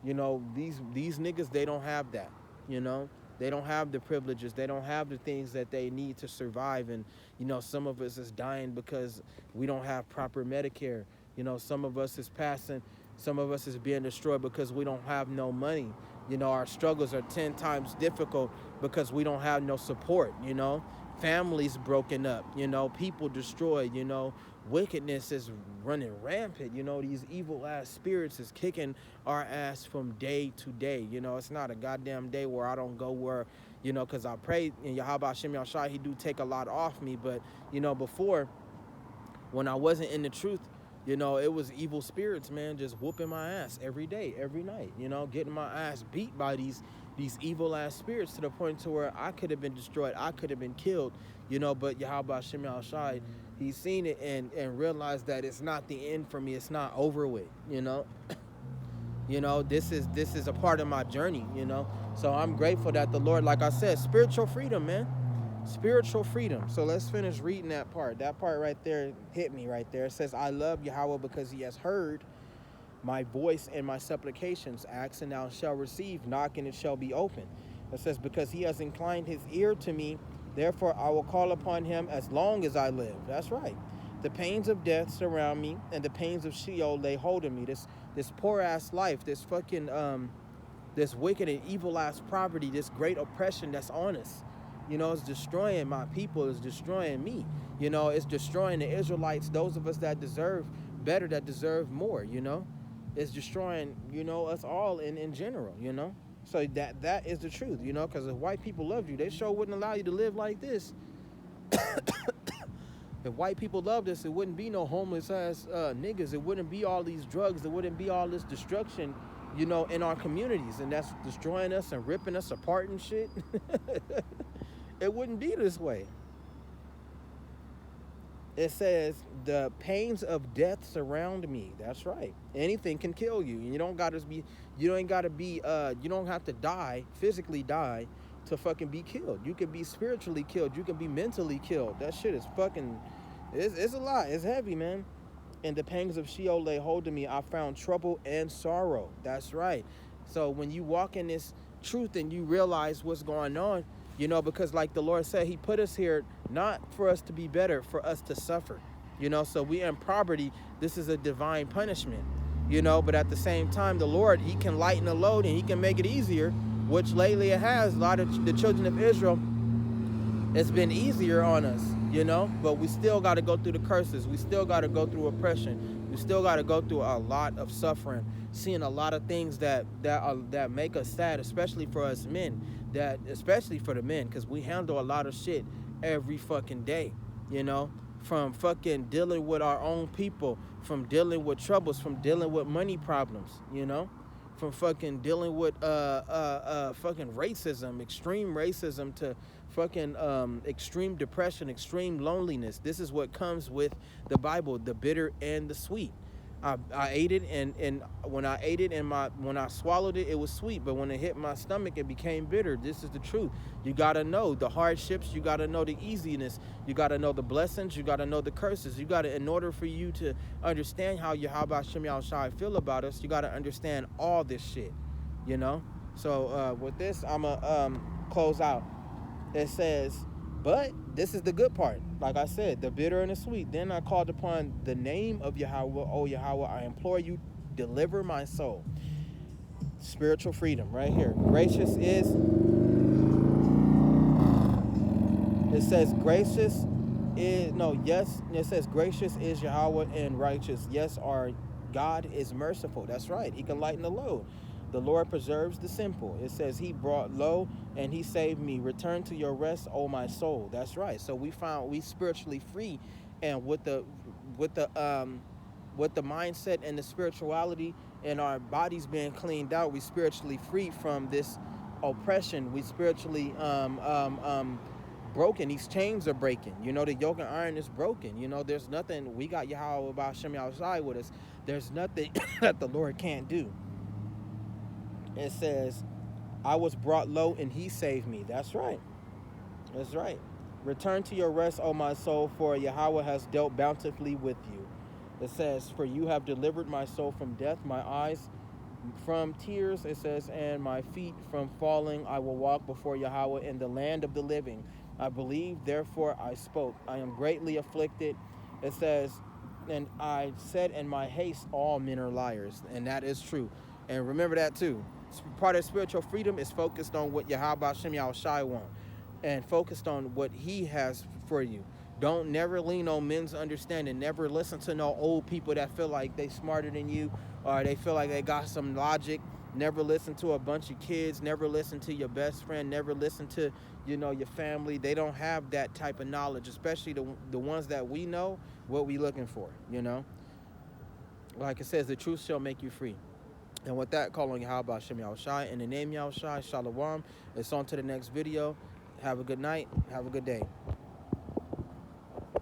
You know, these niggas, they don't have that. You know, they don't have the privileges. They don't have the things that they need to survive. And, you know, some of us is dying because we don't have proper Medicare. You know, some of us is passing. Some of us is being destroyed because we don't have no money. You know, our struggles are 10 times difficult because we don't have no support, you know. Families broken up, you know, people destroyed, you know. Wickedness is running rampant, you know. These evil ass spirits is kicking our ass from day to day. You know, it's not a goddamn day where I don't go where, you know, because I pray and Yahweh Hashem Yahshai, he do take a lot off me. But, you know, before, when I wasn't in the truth, you know, it was evil spirits, man, just whooping my ass every day, every night, you know, getting my ass beat by these evil ass spirits to the point to where I could have been destroyed, I could have been killed, you know. But Yahweh Hashem Yahshai, he's seen it and realized that it's not the end for me, it's not over with, you know. You know, this is a part of my journey, you know. So I'm grateful that the Lord, like I said, spiritual freedom, man. Spiritual freedom. So let's finish reading that part. That part right there hit me right there. It says, I love Yahweh because he has heard my voice and my supplications. Ask and thou shalt receive. Knock and it shall be open. It says, because he has inclined his ear to me, therefore I will call upon him as long as I live. That's right. The pains of death surround me, and the pains of Sheol lay hold of me. This poor ass life, this fucking this wicked and evil ass poverty, this great oppression that's on us. You know, it's destroying my people, it's destroying me. You know, it's destroying the Israelites, those of us that deserve better, that deserve more, you know. It's destroying, you know, us all in general, you know. So that is the truth, you know, because if white people loved you, they sure wouldn't allow you to live like this. If white people loved us, it wouldn't be no homeless ass niggas. It wouldn't be all these drugs. It wouldn't be all this destruction, you know, in our communities. And that's destroying us and ripping us apart and shit. It wouldn't be this way. It says, the pains of death surround me. That's right. Anything can kill you. You don't gotta be, you ain't gotta be, you don't have to die, physically die, to fucking be killed. You can be spiritually killed. You can be mentally killed. That shit is fucking, it's a lot. It's heavy, man. And the pangs of Sheol lay hold of me. I found trouble and sorrow. That's right. So when you walk in this truth and you realize what's going on, you know, because like the Lord said, he put us here not for us to be better, for us to suffer. You know, so we in poverty. This is a divine punishment, you know, but at the same time, the Lord, he can lighten the load and he can make it easier, which lately it has. A lot of the children of Israel, it's been easier on us, you know, but we still got to go through the curses. We still got to go through oppression. We still got to go through a lot of suffering, seeing a lot of things that make us sad, especially for us men, especially for the men, because we handle a lot of shit every fucking day, you know, from fucking dealing with our own people, from dealing with troubles, from dealing with money problems, you know, from fucking dealing with fucking racism, extreme racism, to fucking extreme depression, extreme loneliness. This is what comes with the Bible, the bitter and the sweet. I ate it, and when I ate it and when I swallowed it, it was sweet, but when it hit my stomach, it became bitter. This is the truth. You gotta know the hardships, you gotta know the easiness, you gotta know the blessings, you gotta know the curses. You gotta, in order for you to understand how Yahweh Hashem Yahushai feel about us, you gotta understand all this shit, you know. So with this, I'ma close out. It says, but this is the good part. Like I said, the bitter and the sweet. Then I called upon the name of Yahweh. Oh, Yahweh, I implore you, deliver my soul. Spiritual freedom right here. Gracious is, it says gracious is, no, yes, it says gracious is Yahweh and righteous. Yes, our God is merciful. That's right. He can lighten the load. The Lord preserves the simple. It says he brought low and he saved me. Return to your rest, O my soul. That's right. So we spiritually free, and with the mindset and the spirituality and our bodies being cleaned out, we spiritually free from this oppression. We spiritually broken. These chains are breaking. You know, the yoke and iron is broken. You know, there's nothing. We got Yahweh B'Shem Yahushai with us. There's nothing that the Lord can't do. It says, I was brought low and he saved me. That's right. That's right. Return to your rest, O my soul, for Yahweh has dealt bountifully with you. It says, for you have delivered my soul from death, my eyes from tears. It says, and my feet from falling. I will walk before Yahweh in the land of the living. I believe, therefore I spoke. I am greatly afflicted. It says, and I said in my haste, all men are liars. And that is true. And remember that too. Part of spiritual freedom is focused on what Yahweh Hashem Yahushai wants, and focused on what he has for you. Don't never lean on men's understanding. Never listen to no old people that feel like they smarter than you, or they feel like they got some logic. Never listen to a bunch of kids. Never listen to your best friend. Never listen to, you know, your family. They don't have that type of knowledge, especially the ones that we know what we looking for, you know. Like it says, the truth shall make you free. And with that, call on Yahweh Hashem Yahushai. In the name Yahushai, Shalom. It's on to the next video. Have a good night. Have a good day.